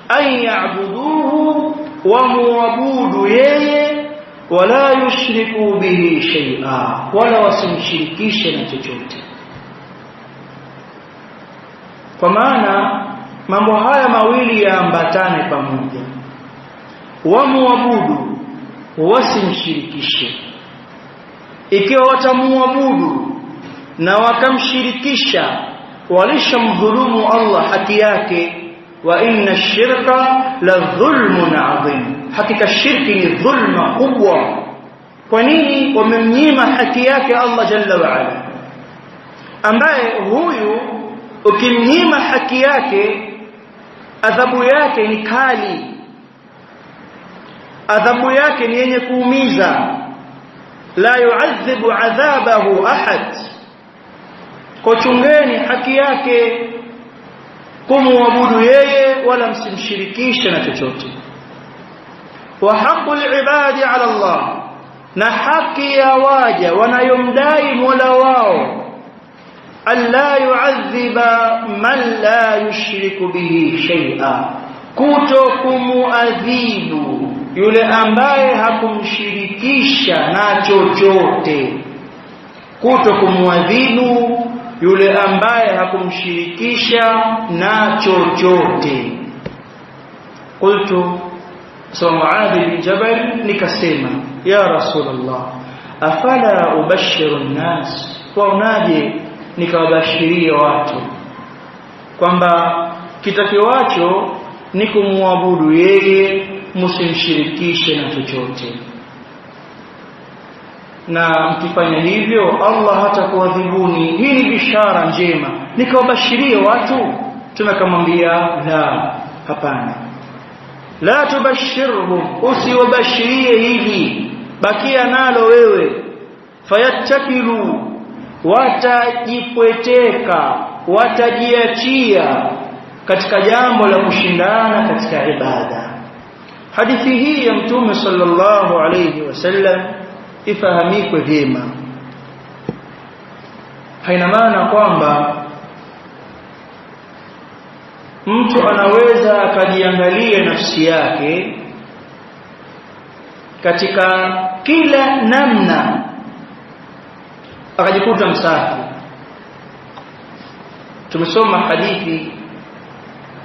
S1: an ya'buduhu, wa muabudu yeye, wala yushriku bihi shay'a, wala wasimshirikishe na chochote. Kwa maana mambo haya mawili yaambatane pamoja, wa muabudu, wasimshirikishe. Ikiwa watamuabudu na wakamshirikisha, walishamdhulumu Allah haki yake. Wa inna shirka la dhulmun adhim, hakika shirki ni dhulma kubwa. Kwa nini? Wamemnyima haki yake Allah jalla wa ala, ambaye huyu ukimnyima haki yake adhabu yake ni kali, adhabu yake ni yenye kuumiza. La yu'adhibu adhabahu ahad, kwa chungeni haki yake, kumwabudu yeye wala msimshirikishe na chochote. Wa haqqul ibadi ala Allah, na haki ya waja wanayomdai Mola wao, alla yu'adhiba man la yushriku bihi shay'a, kutokumuadhibu yule ambaye hakumshirikisha na chochote, kutokumuadhibu yule ambaye hakumshirikisha na chochote. Qultu, so Muadh bin Jabal, nikasema ya Rasulullah, afala ubashiru an-nas, waonaje nikawabashiria watu kwamba kitakiwacho ni kumwabudu yeye, msimshirikishe na chochote. Na mkifanya hivyo Allah hatakuadhibuni. Hii ni bishara njema. Nikawabashirie watu? Tunakamwambia la, hapana. La tubashirhum, usiwabashirie hili, bakia nalo wewe. Fayattakilu, watajipweteka, watajiachia katika jambo la kushindana katika ibada. Hadithi hii ya Mtume sallallahu alayhi wasallam ifahamikwe vyema. Haina maana kwamba mtu anaweza akajiangalia nafsi yake katika kila namna akajikuta msafi. Tumesoma hadithi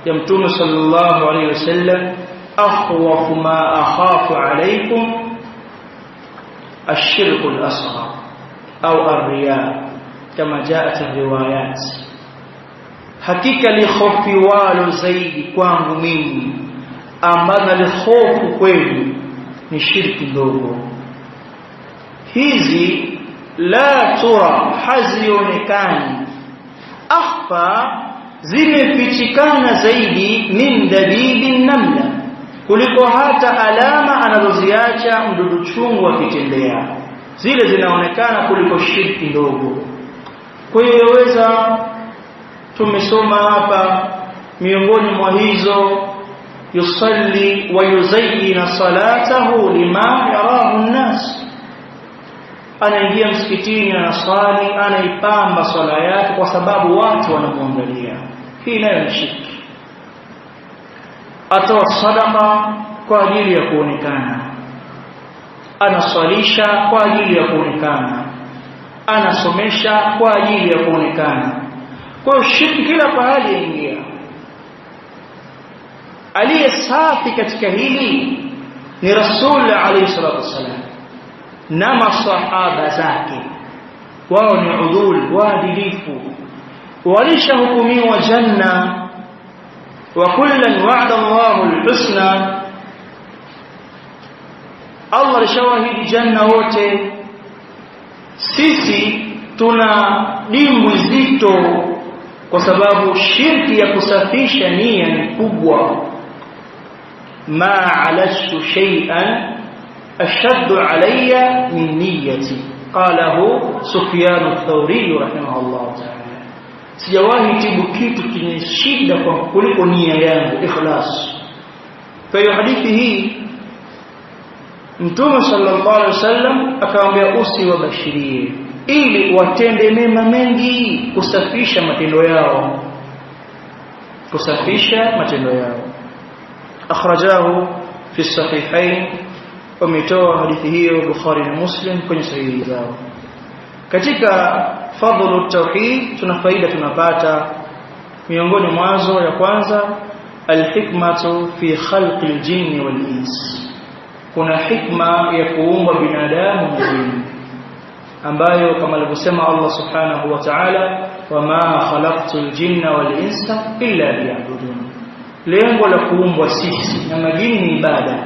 S1: ya Mtume sallallahu alayhi wasallam, akhwafu ma akhafu alaykum ashirku al-asghar au ar-riya, kama jaat riwayat. Hakika li khofi walo zaidi kwangu mimi, ambazo li khofu kwenu ni shirki ndogo. Hizi la tura, hazionekani, akhfa, zimefichikana zaidi min dabibi namla, kuliko hata alama anazoziacha mdudu chungu akitembea. Zile zinaonekana kuliko shirki ndogo. Kwa hiyo yaweza, tumesoma hapa miongoni mwa hizo, yusalli wa yuzayyina salatahu lima yarahu an-nas, anaingia msikitini, anaswali, anaipamba swala yake kwa sababu watu wanamwangalia. Hii nayo ni shirki. Atoa sadaqa kwa ajili ya kuonekana, anaswalisha kwa ajili ya kuonekana, anasomesha kwa ajili ya kuonekana. Kwa hiyo shirki kila pahali yaingia. Aliye safi katika hili ni Rasul alayhi salatu wasallam na masahaba zake. Wao ni udhul, waadilifu, walishahukumiwa janna, wa kullan wa'ada Allahu al-husna. Allah alishawahidi janna wote. Sisi tuna dimbwi zito kwa sababu shirki ya kusafisha nia ni kubwa. Ma alashtu shay'an ashaddu alayya min niyyati, qalahu Sufyan ath-Thawri rahimahullah ta'ala. Sijawahi tibu kitu chenye shida kwa kuliko nia yangu, ikhlas. Kwa hiyo hadithi hii Mtume sallallahu alaihi wasallam akawaambia usiwabashirie, ili watende mema mengi, kusafisha matendo yao, kusafisha matendo yao. Akhrajahu fi sahihain, wametoa hadithi hiyo Bukhari na Muslim kwenye sahihi zao. Katika fadhlu tauhid tuna faida tunapata, miongoni mwazo ya kwanza, alhikmatu fi khalqi aljinni wal ins. Kuna hikma ya kuumba binadamu na jini, ambayo kama alivyosema Allah subhanahu wa ta'ala, wama khalaqtul jinna wal insa illa liya'budun. Lengo la kuumbwa sisi na majini ni ibada.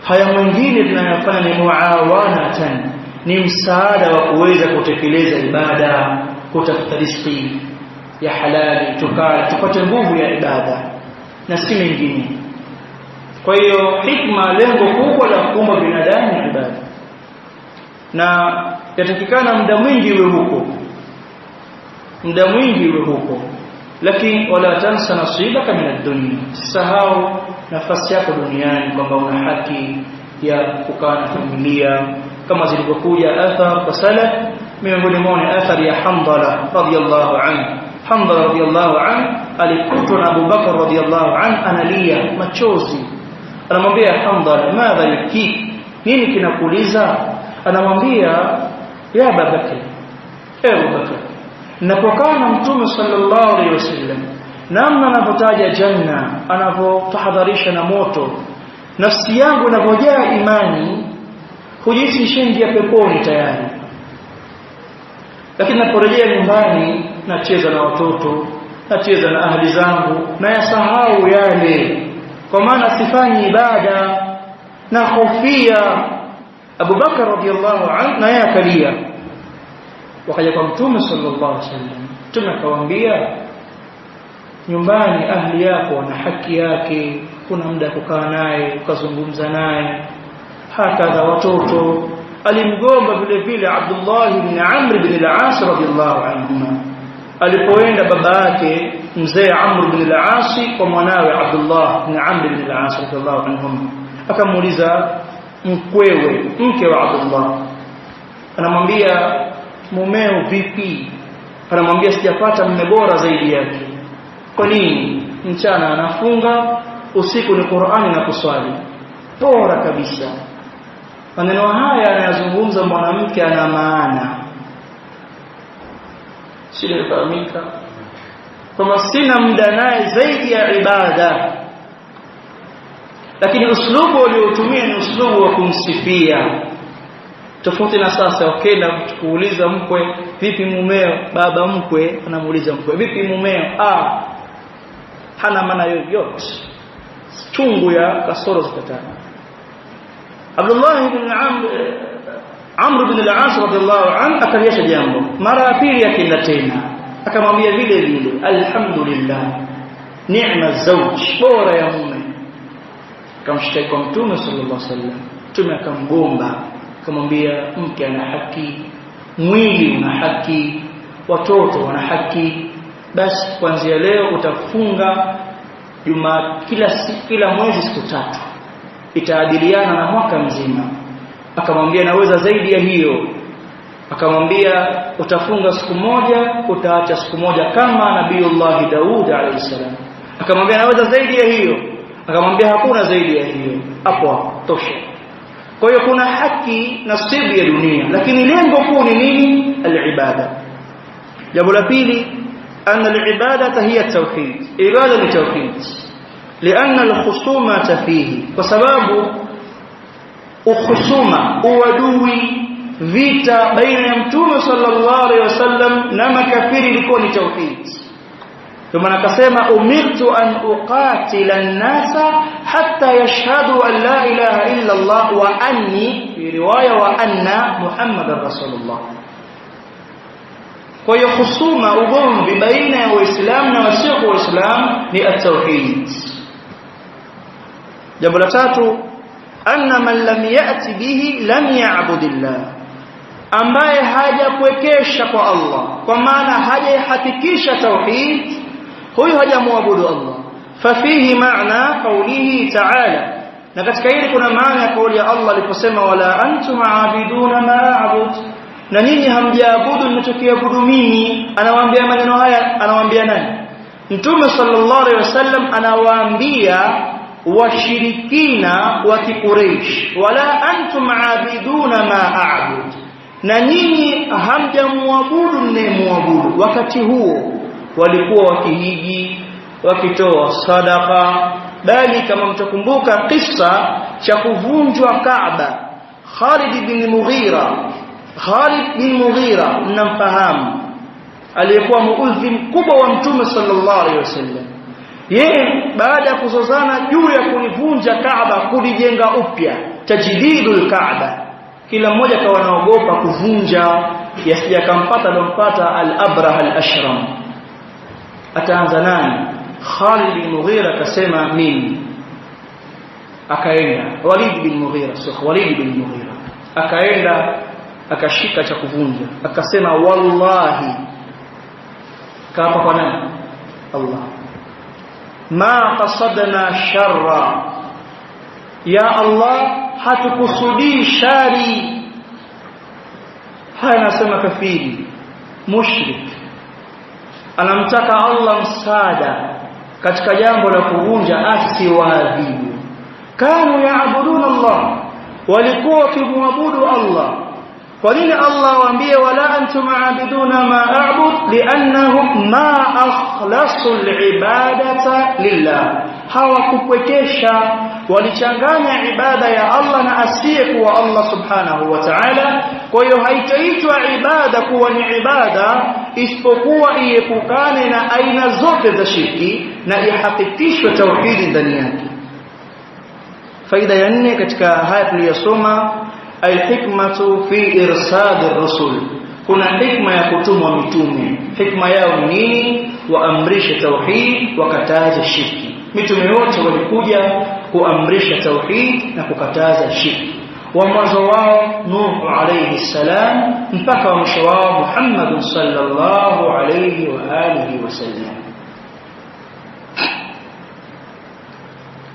S1: Haya mwingine tunayofanya ni muawanatan, ni msaada wa kuweza kutekeleza ibada, kutafuta riziki ya halali, tupate nguvu ya ibada na si mengine. Kwa hiyo hikma, lengo kubwa la kuumba binadamu ni ibada, na yatakikana muda mwingi uwe huko, muda mwingi uwe huko. Lakini wala tansa nasibaka min ad-dunya, sahau nafasi yako duniani, kwamba una haki ya kukaa na familia, kama zilivyokuja athar kwa salaf. Miongoni mwa athari ya Hamdala radhiyallahu anhu. Hamdala radhiyallahu anhu alikutwa na Abu Bakar radhiyallahu anhu analia machozi. Anamwambia Hamdala, madha yaki, nini kinakuuliza? Anamwambia, ya Abu Bakar, ewe Abu Bakar, ninapokaa na Mtume sallallahu alaihi wasallam, namna anapotaja janna, anapotahadharisha na moto, nafsi yangu inapojaa imani, hujisi nishaingia peponi tayari. Lakini naporejea nyumbani, nacheza na watoto, nacheza na ahli zangu na yasahau yale, kwa maana sifanyi ibada na khofia. Abu Bakar radhiyallahu anhu naye akalia, wakaja kwa Mtume sallallahu alaihi wasallam. Mtume akawaambia, nyumbani ahli yako wana haki yake, kuna muda kukaa naye ukazungumza naye. Hakadha watoto alimgomba vile vile Abdullah ibn Amr ibn al-As radhiyallahu anhuma, alipoenda baba yake mzee Amr ibn al-As kwa mwanawe Abdullah ibn Amr ibn al-As radhiyallahu anhuma, akamuuliza mkwewe, mke wa Abdullah, anamwambia mumeo vipi? Anamwambia sijapata mume bora zaidi yake. Kwa nini? Mchana anafunga, usiku ni Qur'ani na kuswali, bora kabisa. Maneno haya anayazungumza mwanamke ana maana, sio fahamika, kama sina muda naye zaidi ya ibada, lakini uslubu uliotumia ni uslubu wa kumsifia. Tofauti na sasa ukienda kuuliza mkwe vipi mumeo, baba mkwe anamuuliza mkwe vipi mumeo, hana maana yoyote, chungu ya kasoro zikatana. Abdullah ibn Amr ibn al-As radhiyallahu anhu akaliacha jambo, mara ya pili akaenda tena akamwambia vile vile, alhamdulillah, ni'ma zawj, bora ya mume. Akamshtaki kwa Mtume sallallahu alaihi wasallam. Mtume akamgomba, akamwambia mke ana haki, mwili una haki, watoto wana haki. Basi kuanzia leo utafunga kila mwezi siku 3, itaadiliana na mwaka mzima. Akamwambia naweza zaidi ya hiyo. Akamwambia utafunga siku moja, utaacha siku moja kama Nabiiullah Daud alayhi salam. Akamwambia naweza zaidi ya hiyo. Akamwambia hakuna zaidi ya hiyo, hapo tosha. Kwa hiyo kuna haki nasibu ya dunia, lakini lengo kuu ni nini? Al-ibada. Jambo la pili, أن العبادة هي التوحيد. عبادة التوحيد لأن الخصومة فيه، وسبب الخصومة uadui vita baina ya Mtume sallallahu alaihi wasallam na makafiri ilikuwa ni tauhid. Kwa maana akasema umirtu an uqatila an-nasa hatta yashhadu an la ilaha illa Allah wa anni, fi riwaya wa anna Muhammadar Rasulullah. Kwa hiyo husuma, ugomvi baina ya Waislamu na wasio Waislamu ni at-tauhid. Jambo la tatu, anna man lam ya'ti bihi lam ya'budillah, ambaye hajakuwekesha kwa Allah, kwa maana hajahakikisha tauhid, huyo hajamwabudu Allah. Fafihi maana qawlihi ta'ala, na katika hili kuna maana ya kauli ya Allah aliposema wala antum aabiduna ma a'bud, na nyinyi hamjaabudu ninachokiabudu mimi. Anawaambia maneno haya, anawaambia nani? Mtume sallallahu alaihi wasallam anawaambia washirikina wa Quraysh, wala antum aabiduna ma a'bud, na nyinyi hamjamwabudu ninayemwabudu. Wakati huo walikuwa wakihiji, wakitoa sadaqa, bali kama mtakumbuka kisa cha kuvunjwa Kaaba, Khalid bin Mughira mnamfahamu, aliyekuwa muudhi mkubwa wa Mtume sallallahu alaihi wasallam. Yeye baada ya kuzozana juu ya kulivunja Kaaba, kulijenga upya, tajdidul Kaaba, kila mmoja kawa naogopa kuvunja yasijakampata lompata al-Abrah al-Ashram. Ataanza nani? Khalid bin Mughira akasema mimi. Akaenda Walid bin Mughira akaenda akashika cha kuvunja, akasema wallahi, kaapa kwa nani? Allah, ma qasadna sharra, ya Allah, hatukusudii shari. Haya nasema kafiri mushrik anamtaka Allah msaada katika jambo la kuvunja, asiwaadhibu. Kanu yaabuduna Allah, walikuwa wakimwabudu Allah. Kwa nini Allah waambie wala antum aabiduna ma a'bud? Li'annahum ma akhlasu al-ibadata lillah, hawakupwekesha, walichanganya ibada ya Allah na asiyekuwa Allah subhanahu wa ta'ala. Kwa hiyo haitaitwa ibada kuwa ni ibada isipokuwa iepukane na aina zote za shirki na ihakikishwe tauhidi ndani yake. Faida ya 4 katika haya tuliyosoma, al-hikmatu fi irsad ar-rusul. Kuna hikma ya kutumwa mitume. Hikma yao ni nini? Waamrisha tauhid, wakataza shirki. Mitume wote walikuja kuamrisha tauhid na kukataza shirki. Wa mwanzo wao Nuh alayhi salam mpaka wa mwisho wao Muhammad sallallahu alayhi wa alihi wasallam.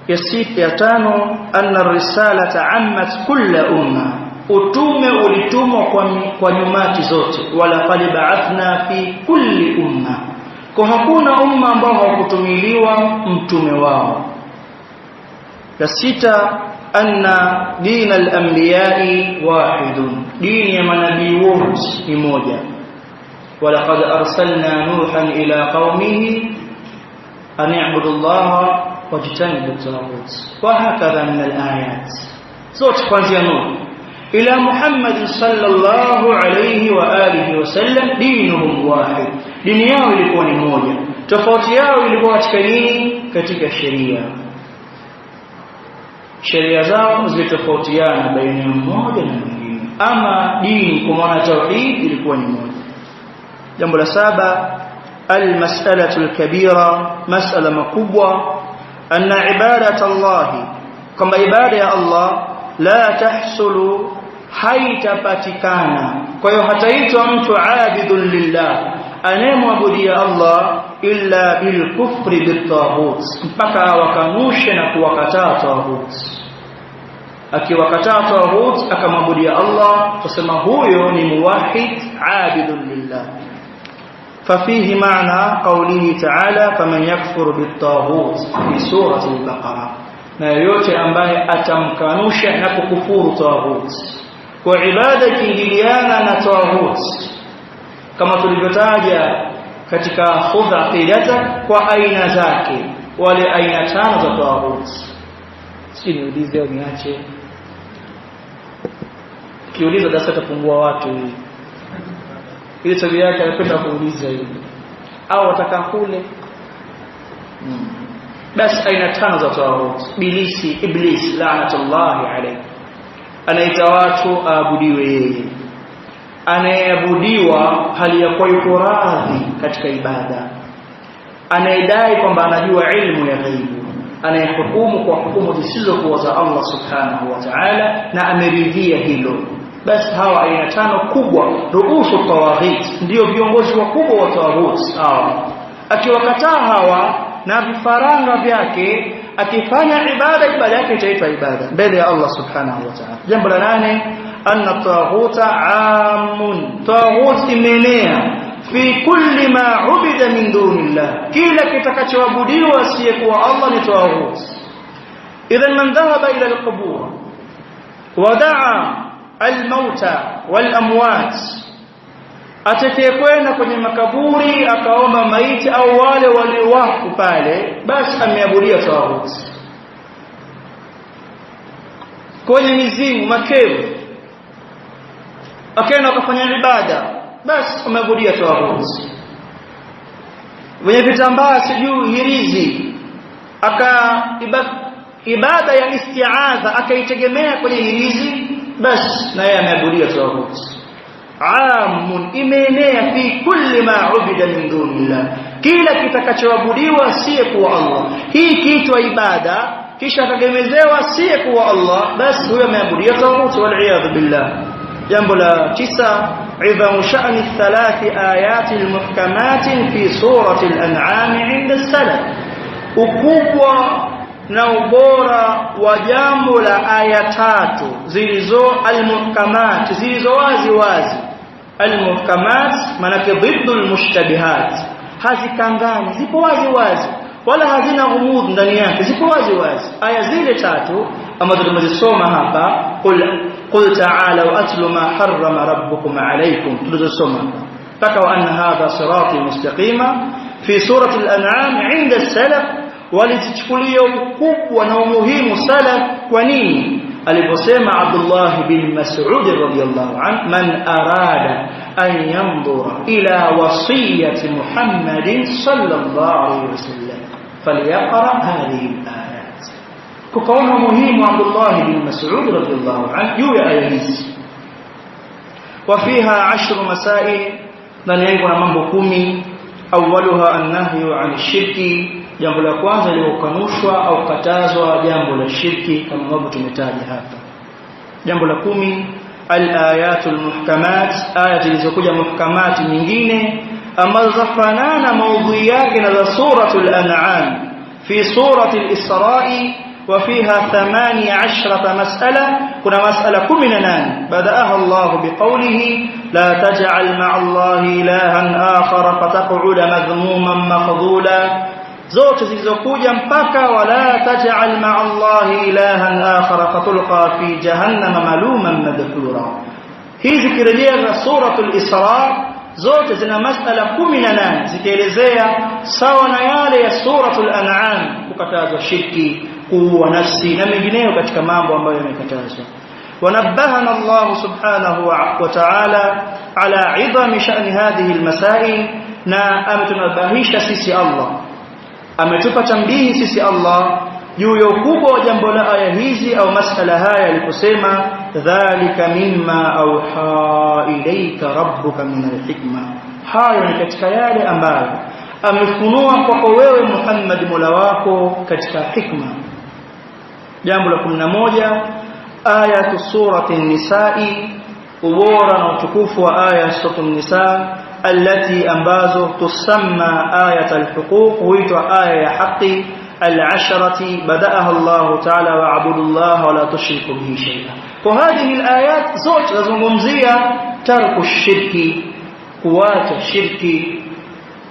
S1: Ya 5, anna ar-risalata ammat kulla umma. Utume ulitumwa kwa nyumati zote. Wala qad ba'athna fi kulli umma. Kwa hakuna umma ambao hawakutumiliwa mtume wao. Ya 6, anna din al-anbiya'i wahidun. Dini ya manabii wote ni moja. Wala qad arsalna nuhan ila qaumihi an i'budu allaha wajtanibu at-taghut. Wa hakadha min al-ayat. Zote kuanzia Nuh ila Muhammad sallallahu alayhi wa alihi wasallam, dinuhum wahid. Dini yao ilikuwa ni moja. Tofauti yao ilikuwa katika nini? Katika sheria. Sheria zao zilitofautiana baina ya mmoja na mwingine. Ama dini kwa maana tauhid ilikuwa ni moja. Jambo la 7, al-mas'alatu al-kabira, mas'ala makubwa, anna ibadatu Allah, kama ibada ya Allah la tahsulu, haitapatikana. Kwa hiyo hataitwa mtu abidun lillah, anayemwabudia Allah, illa bil kufri bit taghut, mpaka wakanushe na kuwakataa taghut. Akiwakataa taghut akamwabudia Allah, tusema huyo ni muwahhid abidun lillah. ففيه معنى قوله تعالى فمن يكفر بالطاغوت في سورة البقرة، na yote ambaye atamkanusha na kukufuru taghut. Kwa ibada kiingiliana na taghut kama tulivyotaja katika khudha qidatak kwa aina zake, wale aina 5 za taghut. Niulize au niache? Kiuliza darasa tapungua watu hii. Ile tabia yake anapenda kuuliza hivi au wataka kule. Basi aina 5 za taghut. Iblis la'natullahi alayhi, anaita watu aabudiwe yeye. Anayeabudiwa hali ya kuwa yuko radhi katika ibada. Anayedai kwamba anajua ilmu ya ghaibu. Anayehukumu kwa hukumu zisizokuwa za Allah subhanahu wa ta'ala na ameridhia hilo. Basi hawa aina 5 kubwa, ruusu tawaghit, ndio viongozi wakubwa wa tawaghut hawa. Akiwakataa hawa na vifaranga vyake, akifanya ibada yake itaitwa ibada mbele ya Allah subhanahu wa ta'ala. Jambo la 8, anna taghuta amun, taghut imeenea fi kulli ma ubida min dunillah, kila kitakachoabudiwa asiyekuwa Allah ni taghut. Idhan man dhahaba ila al-qubur wa da'a al-mauta wal-amwat, atakayekwenda kwenye makaburi akaomba maiti au wale waliowafu pale, basi ameabudia taghut. Kwenye mizimu, makevu, akaenda akafanya ibada, basi ameabudia taghut. Wenye vitambaa sijui hirizi, ibada ya isti'adha akaitegemea kwenye hirizi, basi naye ameabudia taghut. Amun, imeenea fi kulli ma ubida min dunillah, kila kitakachoabudiwa siye kuwa Allah. Hii kiitwa ibada, kisha akagemezewa siye kuwa Allah, basi huyo ameabudia taghut, wal iyad billah. Jambo la 9, idhamu sha'ni 3 ayati al-muhkamat fi surati al-an'am 'inda as-salaf, ukubwa na ubora wa jambo la aya 3 zilizo al-muhkamat, zilizo wazi wazi. Al-muhkamat manake dhiddu al-mushtabihat, hazikangani, zipo wazi wazi, wala hazina ghumud ndani yake, zipo wazi wazi. Aya zile 3 ambazo tumezisoma hapa, qul ta'ala atlu ma harrama rabbukum alaykum, tulizosoma mpaka wa anna hadha sirati mustaqima fi surati al-an'am 'inda as-salaf, walichukulia ukubwa na umuhimu salaf. Kwa nini? aliposema Abdullah bin Mas'ud radhiyallahu anhu, man arada an yanzura ila wasiyyati Muhammadin sallallahu alayhi wasallam falyaqra hadhihi al-ayat. Kukaona muhimu Abdullah bin Mas'ud radhiyallahu anhu juu ya aya hizi. وفيها 10 مسائل, ndani yake kuna mambo 10. Awwaluha an-nahyu 'an shirki, jambo la kwanza lilokanushwa au kukatazwa jambo la shirki kama ambavyo tumetaja hapa. Jambo la 10, al-ayatul muhkamat, aya zilizokuja muhkamat nyingine ambazo zafanana maudhui yake na za suratul an'am. Fi suratul isra'i وفيها 18 مسألة, كنا مسألة 18 بدأها الله بقوله لا تجعل مع الله إلها آخر فتقعد مذموما مخذولا. zote zilizokuja mpaka wala taj'al ma'a Allah ilahan akhar fatulqa fi jahannam maluman madhkura. Hizi kirejea suratul Isra zote zina masala 18 zikielezea sawa na yale ya suratul An'am, kukatazwa shirki, kuua nafsi na mengineyo katika mambo ambayo yamekatazwa. ونبهنا الله سبحانه وتعالى على عظم شأن هذه المسائل, na ametunabahisha sisi Allah, ametupa tambihi sisi Allah juu ya ukubwa wa jambo la aya hizi au masala haya aliposema dhalika mimma auha ilayka rabbuka min alhikma. Hayo ni katika yale ambayo amefunua kwako wewe Muhammad Mola wako katika hikma. Jambo la 11, ayatu surati an-nisa'i, ubora na utukufu wa aya surati an-nisa allati ambazo tusamma ayat al-huquq, huitwa aya ya haki al-asharati, badaaha Allah ta'ala wa'budu Allah wa la tushriku bihi shay'a. Kwa hadhihi al-ayat zote zazungumzia tarku shirki, kuacha shirki,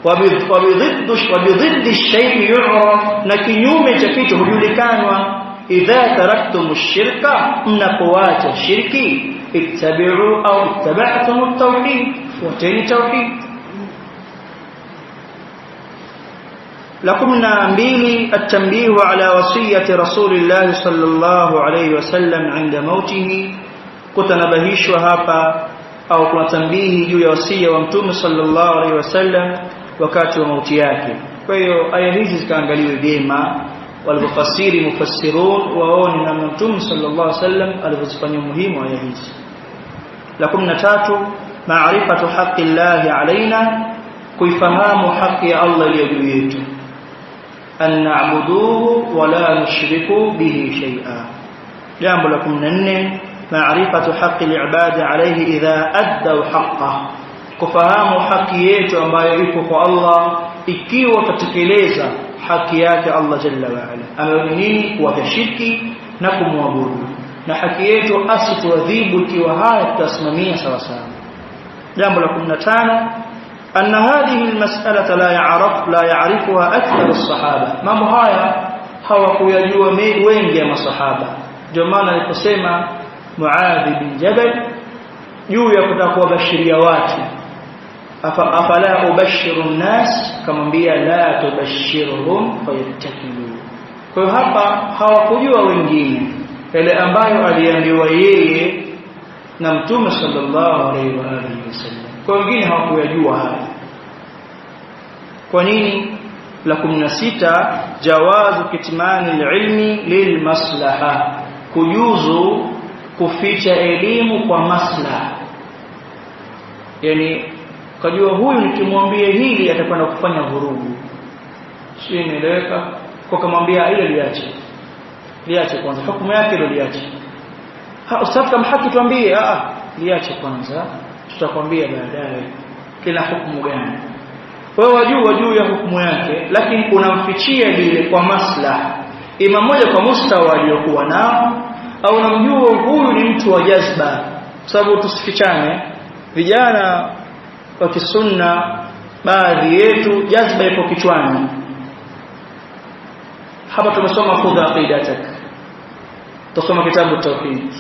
S1: وبضد الشيء يعرف, na kinyume cha kitu hujulikanwa. idha taraktum ash-shirka, mnapoacha shirki, ittabi'u au ittaba'tum at-tauhid, fuateni tauhid. لكم 2 التنبيه على وصية رسول الله صلى الله عليه وسلم عند موته, kutanabahishwa hapa au kuna tambihi juu ya wasia wa Mtume sallallahu alaihi wasallam wakati wa mauti yake. Kwa hiyo aya hizi zikaangaliwe vyema, walifasiri mufassirun waone na Mtume sallallahu alaihi wasallam alivyofanyia muhimu aya hizi. La 13, maarifatu haqqi Allah alaina, kuifahamu haki ya Allah iliyo juu yetu, an na'buduhu wa la nushriku bihi shay'a. Jambo la 14, maarifatu haqqi al-ibada alayhi idha addaw haqqahu, kufahamu haki yetu ambayo iko kwa Allah ikiwa tutatekeleza haki yake Allah jalla wa ala, ambayo ni nini? Kuacha shirki na kumwabudu, na haki yetu asituadhibu ikiwa haya tutasimamia sawa sawa. Jambo la 15, anna hadhihi almas'alata la ya'rifuha akthar as-sahaba, mambo haya hawakuyajua wengi ya masahaba. Ndio maana aliposema Muadh bin Jabal juu ya kutakuwa bashiria watu, afala ubashiru an-nas, kamwambia la tubashirhum fayattakilu. Kwa hiyo hapa hawakujua wengine yale ambayo aliambiwa yeye na Mtume sallallahu alaihi wa alihi wasallam, kwa wengine hawakuyajua haya. Kwa nini? La 16, jawazu kitmani al-ilmi lilmaslaha, kujuzu kuficha elimu kwa maslaha. Yani kujua huyu nikimwambia hili atakwenda kufanya vurugu, si inaeleweka? Kwa kumwambia ile liache kwanza, hukumu yake ndio liache. Ustadh kama haki tuambie, liache kwanza, tutakwambia baadaye kila hukumu gani. Wewe wajua ya hukumu yake, lakini unamfichia lile kwa maslaha, ima moja kwa mustawa aliyokuwa nao, au unamjua huyu ni mtu wa jazba. Sababu tusifichane, vijana wa kisunna baadhi yetu jazba ipo kichwani. Hapa tumesoma khudha aqidatak, tusoma kitabu tauhid,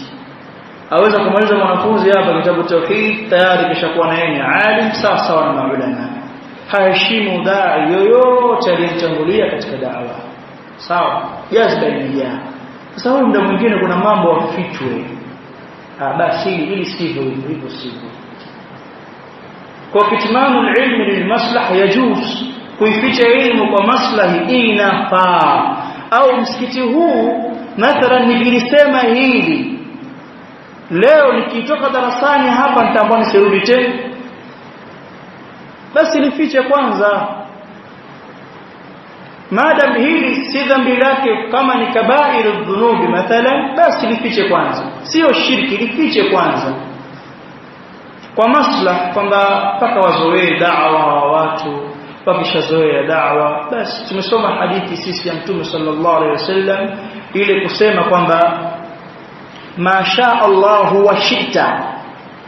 S1: aweza kumaliza mwanafunzi hapa kitabu tauhid tayari kishakuwa na yeye alim sawa na maulana, haheshimu dai yoyote aliyemtangulia katika da'wa. Sawa, jazba imejaa, Sasa huyu muda mwingine kuna mambo afichwe, basi ili sivyo hivyo sivyo. Kwa kitmanu ilmu lilmaslaha yajuz, kuificha ilmu kwa maslahi inafaa. Au msikiti huu mathalan nilisema hili leo, nikitoka darasani hapa nitaambiwa nisirudi tena, basi nifiche kwanza. Madam hili si dhambi lake, kama ni kabairu dhunubi mathalan, basi lifiche kwanza, sio shirki, lifiche kwanza kwa maslaha, kwamba mpaka wazoee da'wa wa watu, wakishazoea da'wa basi. Tumesoma hadithi sisi ya Mtume sallallahu alaihi wasallam ile kusema kwamba ma sha Allah wa shita,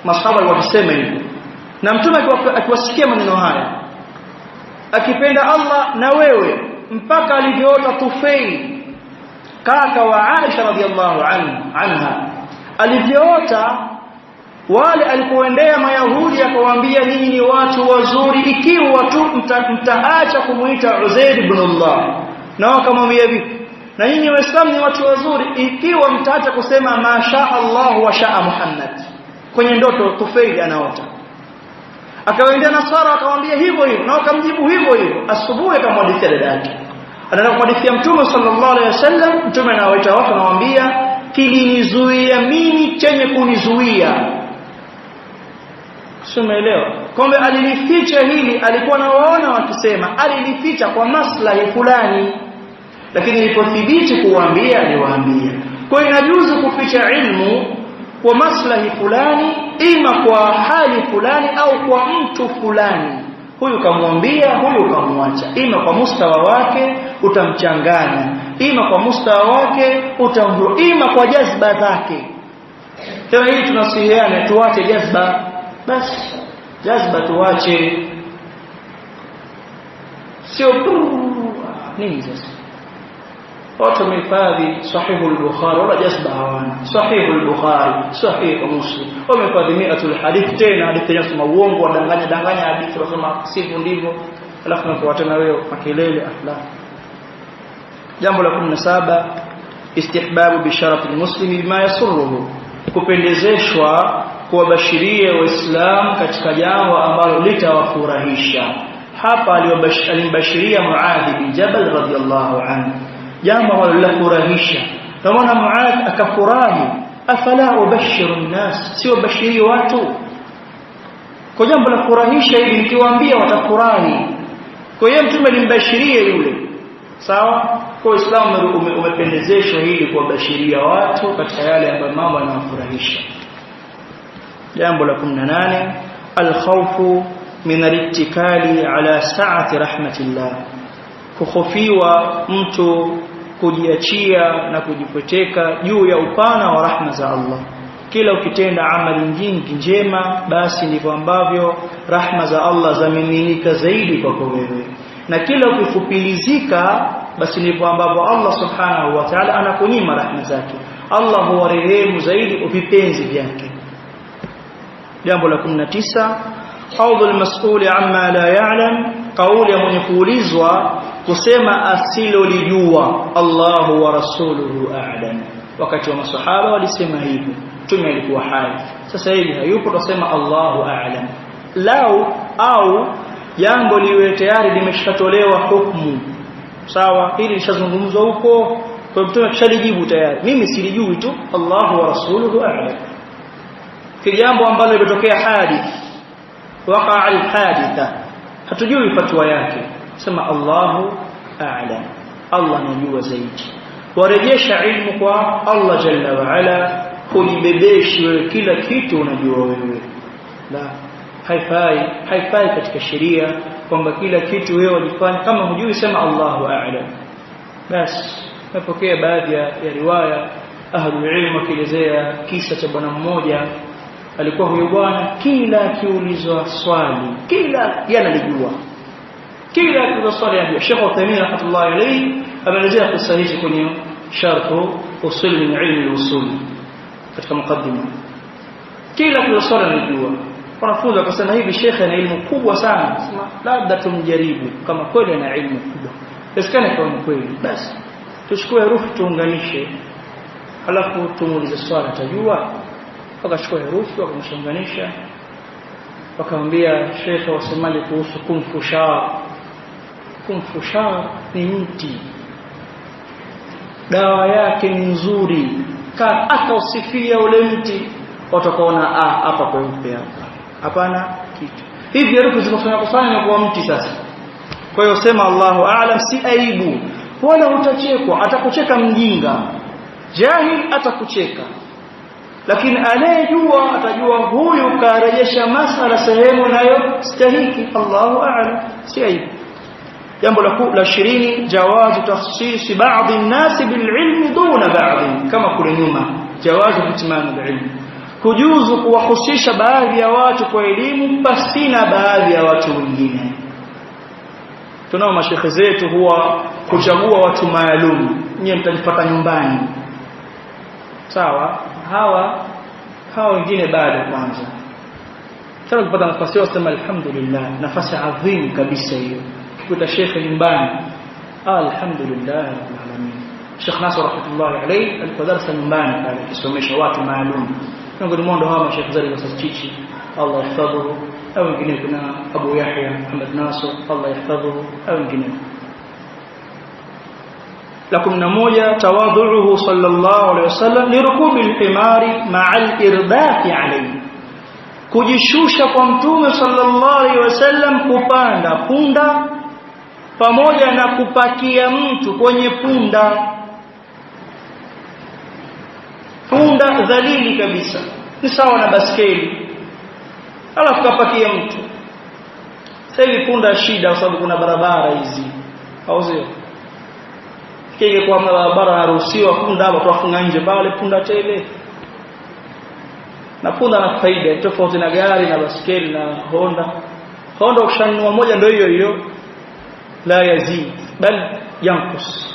S1: masahaba walisema hivyo, na Mtume akiwasikia maneno haya, akipenda Allah na wewe, mpaka alivyoota Tufail kaka wa Aisha radhiallahu anha, alivyoota wale alipoendea Mayahudi akawaambia nyinyi ni watu wazuri ikiwa tu mtaacha kumuita Uzair ibn Allah, na wakamwambia vipi, na nyinyi Waislamu ni watu wazuri ikiwa mtaacha kusema ma sha Allah wa sha Muhammad. Kwenye ndoto Tufail anaota, akawaendea Nasara akamwambia hivyo hivyo, na wakamjibu hivyo hivyo. Asubuhi akamhadithia dada yake, anaenda kumhadithia Mtume sallallahu alaihi wasallam. Mtume anawaita watu anawaambia kilinizuia mimi chenye kunizuia. Umeelewa? Kwamba alilificha hili, alikuwa anawaona wakisema alilificha kwa maslahi fulani, lakini ilipothibiti kuwaambia aliwaambia. Kwa hiyo inajuzu kuficha ilmu kwa maslahi fulani, ima kwa hali fulani au kwa mtu fulani. Huyu kamwambia, huyu kamwacha, ima kwa mustawa wake utamchanganya, ima kwa mustawa wake utamdhuru, ima kwa jazba zake. Tena hili tunasihiana tuache jazba, basi jazba tuache, sio nini sasa. Watu wamehifadhi sahihu al-Bukhari wala jazba hawana, sahihu al-Bukhari, sahihu Muslim, wamehifadhi 100 hadith, tena hadithi yanasema uongo, wadanganya hadithi, wasema sivyo ndivyo, alafu nafuata na wewe makelele afla. Jambo la 17, istihbabu bisharati al-muslimi bima yasurruhu, kupendezeshwa kuwabashiria Waislamu katika jambo ambalo litawafurahisha. Hapa alimbashiria Muadh bin Jabal radhiyallahu anhu jambo ambalo lilafurahisha, na maana Muadh akafurahi, afala ubashiru an-nas, sio bashiri watu kwa jambo la furahisha ili nikiwaambia watafurahi. Kwa hiyo Mtume alimbashiria yule, sawa. Kwa Uislamu umependezeshwa hili kuwabashiria watu katika yale ambayo mambo yanawafurahisha. Jambo la 18, al-khawfu min al-ittikali ala sa'ati rahmatillah, kuhofiwa mtu kujiachia na kujipweteka juu ya upana wa rahma za Allah. Kila ukitenda amali nyingi njema, basi ndivyo ambavyo rahma za Allah zamiminika zaidi kwako wewe, na kila ukifupilizika, basi ndivyo ambavyo Allah subhanahu wa ta'ala anakunyima rahma zake. Allah huwarehemu zaidi uvipenzi vyake. Jambo la 19, haudhul mas'uli amma la ya'lam, kauli ya mwenye kuulizwa kusema asilolijua. Allahu wa rasuluhu a'lam. Wakati wa masahaba walisema hivyo, Mtume alikuwa hai. Sasa hivi hayupo, tusema Allahu a'lam. Au jambo liwe tayari limeshatolewa hukumu, sawa, hili lishazungumzwa huko, kwa Mtume kishalijibu tayari, mimi silijui tu, Allahu wa rasuluhu a'lam. Jambo ambalo limetokea hadith, waqa al-haditha, hatujui fatwa yake, sema Allahu a'lam, Allah anajua zaidi. Warejesha ilmu kwa Allah jalla wa ala, kujibebeshi wewe kila kitu unajua wewe. La, haifai katika sheria kwamba kila kitu wewe unifanya kama hujui, sema Allahu a'lam basi. Napokea baadhi ya riwaya ahlul ilmu wakielezea kisa cha bwana mmoja. Alikuwa huyo bwana kila akiulizwa swali, kila analijua, kila akiulizwa swali anajua. Sheikh Uthaymeen rahmatullahi alayhi ameelezea kisa hizi kwenye sharh usul min ilm al-usul katika mukaddima. Kila akiulizwa swali anajua. Wanafunzi wakasema hivi, Sheikh ana elimu kubwa sana, sema labda tumjaribu kama kweli ana elimu kubwa, isikane kwa kweli, basi tuchukue herufi tuunganishe alafu tumuulize swali atajua. Wakachukua herufi wakamshanganisha, wakamwambia Sheikh wasemaje kuhusu kumfushar. Kumfushar ni mti, dawa yake ni nzuri, hata usifia ule mti watakoona hapa kweupe hapa, hapana kitu. Hivi herufi zikafanya kwa mti sasa. Kwa hiyo sema Allahu a'lam, si aibu wala utachekwa. Atakucheka mjinga, jahil atakucheka, lakini anayejua atajua huyu karejesha masala sehemu nayo stahiki. Allahu a'lam, si aibu. Jambo la 20 jawazu takhsis ba'd an-nas bil-ilm duna ba'd, kama kule nyuma jawazu kitmanu bil-ilm, kujuzu kuwahusisha baadhi ya watu kwa elimu pasina baadhi ya watu wengine. Tunao mashekhe zetu huwa kuchagua watu maalum, nyinyi mtajipata nyumbani, sawa, hawa wengine bado. Kwanza sasa kupata nafasi yao, sema alhamdulillah, nafasi adhim kabisa hiyo. Kukuta shekhe nyumbani, alhamdulillah rabbil alamin. Sheikh Nasr rahmatullahi alayhi alikuwa darasa nyumbani pale akisomesha watu maalum. Miongoni mwao ndo hawa Sheikh Zari Wasachichi, Allah yahfadhuhu, au wengine kuna Abu Yahya Muhammad Nasr, Allah yahfadhuhu, au wengine. La 11 tawadhu'uhu sallallahu alayhi wasallam li rukubi al-himari ma'a al-irdafi alayhi, kujishusha kwa mtume sallallahu alayhi wasallam kupanda punda pamoja na kupakia mtu kwenye punda. Punda dhalili kabisa, ni sawa na baskeli, alafu kapakia mtu. Sasa hivi punda shida kwa sababu kuna barabara hizi, au sio? Kile kwa barabara haruhusiwa punda hapo tufunga nje pale, punda tele. Na punda na faida tofauti na gari na baskeli na Honda. Honda ukishanunua moja ndio hiyo la yazid bal yankus,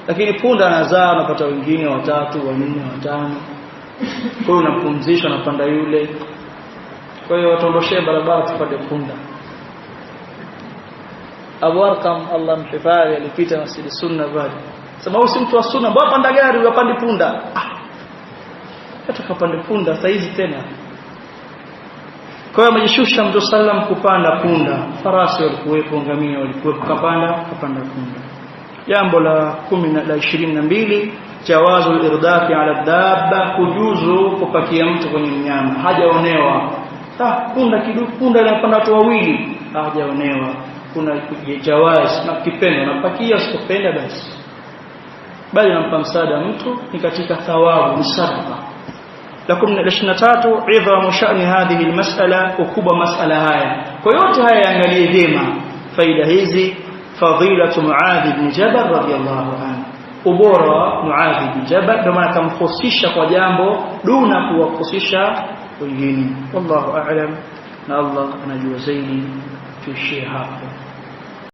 S1: lakini punda anazaa, unapata wengine 3, 4, 5. Kwa hiyo unampumzisha, unapanda yule. Kwa hiyo tuondoshee barabara tupate punda. Abu Arqam Allah mhifadhi alipita Masjid Sunna bali sababu si mtu wa sunna, mbona panda gari unapanda punda? Hata kapanda punda saizi tena. Kwa hiyo amejishusha Mtume sallam kupanda punda, farasi walikuwepo, ngamia walikuwepo, kapanda punda. Jambo la 22 jawazu al-irdafi ala dabba, kujuzu kupakia mtu kwenye mnyama, hajaonewa. Punda anapanda watu wawili, hajaonewa. Kuna jawaz na kipendo napakia, usipenda basi, bali nampa msaada mtu, ni katika thawabu, ni sadaqa. La 23 idhamu sha'ni hadhihi almas'ala, ukubwa mas'ala haya. Kwa yote haya yaangalie vyema faida hizi. Fadilatu Muadh ibn Jabal radiyallahu anhu, ubora wa Muadh ibn Jabal, ndio maana kamkhusisha kwa jambo duna kuwakhusisha wengine. Wallahu a'lam, na Allah anajua zaidi. Tuishie hapo.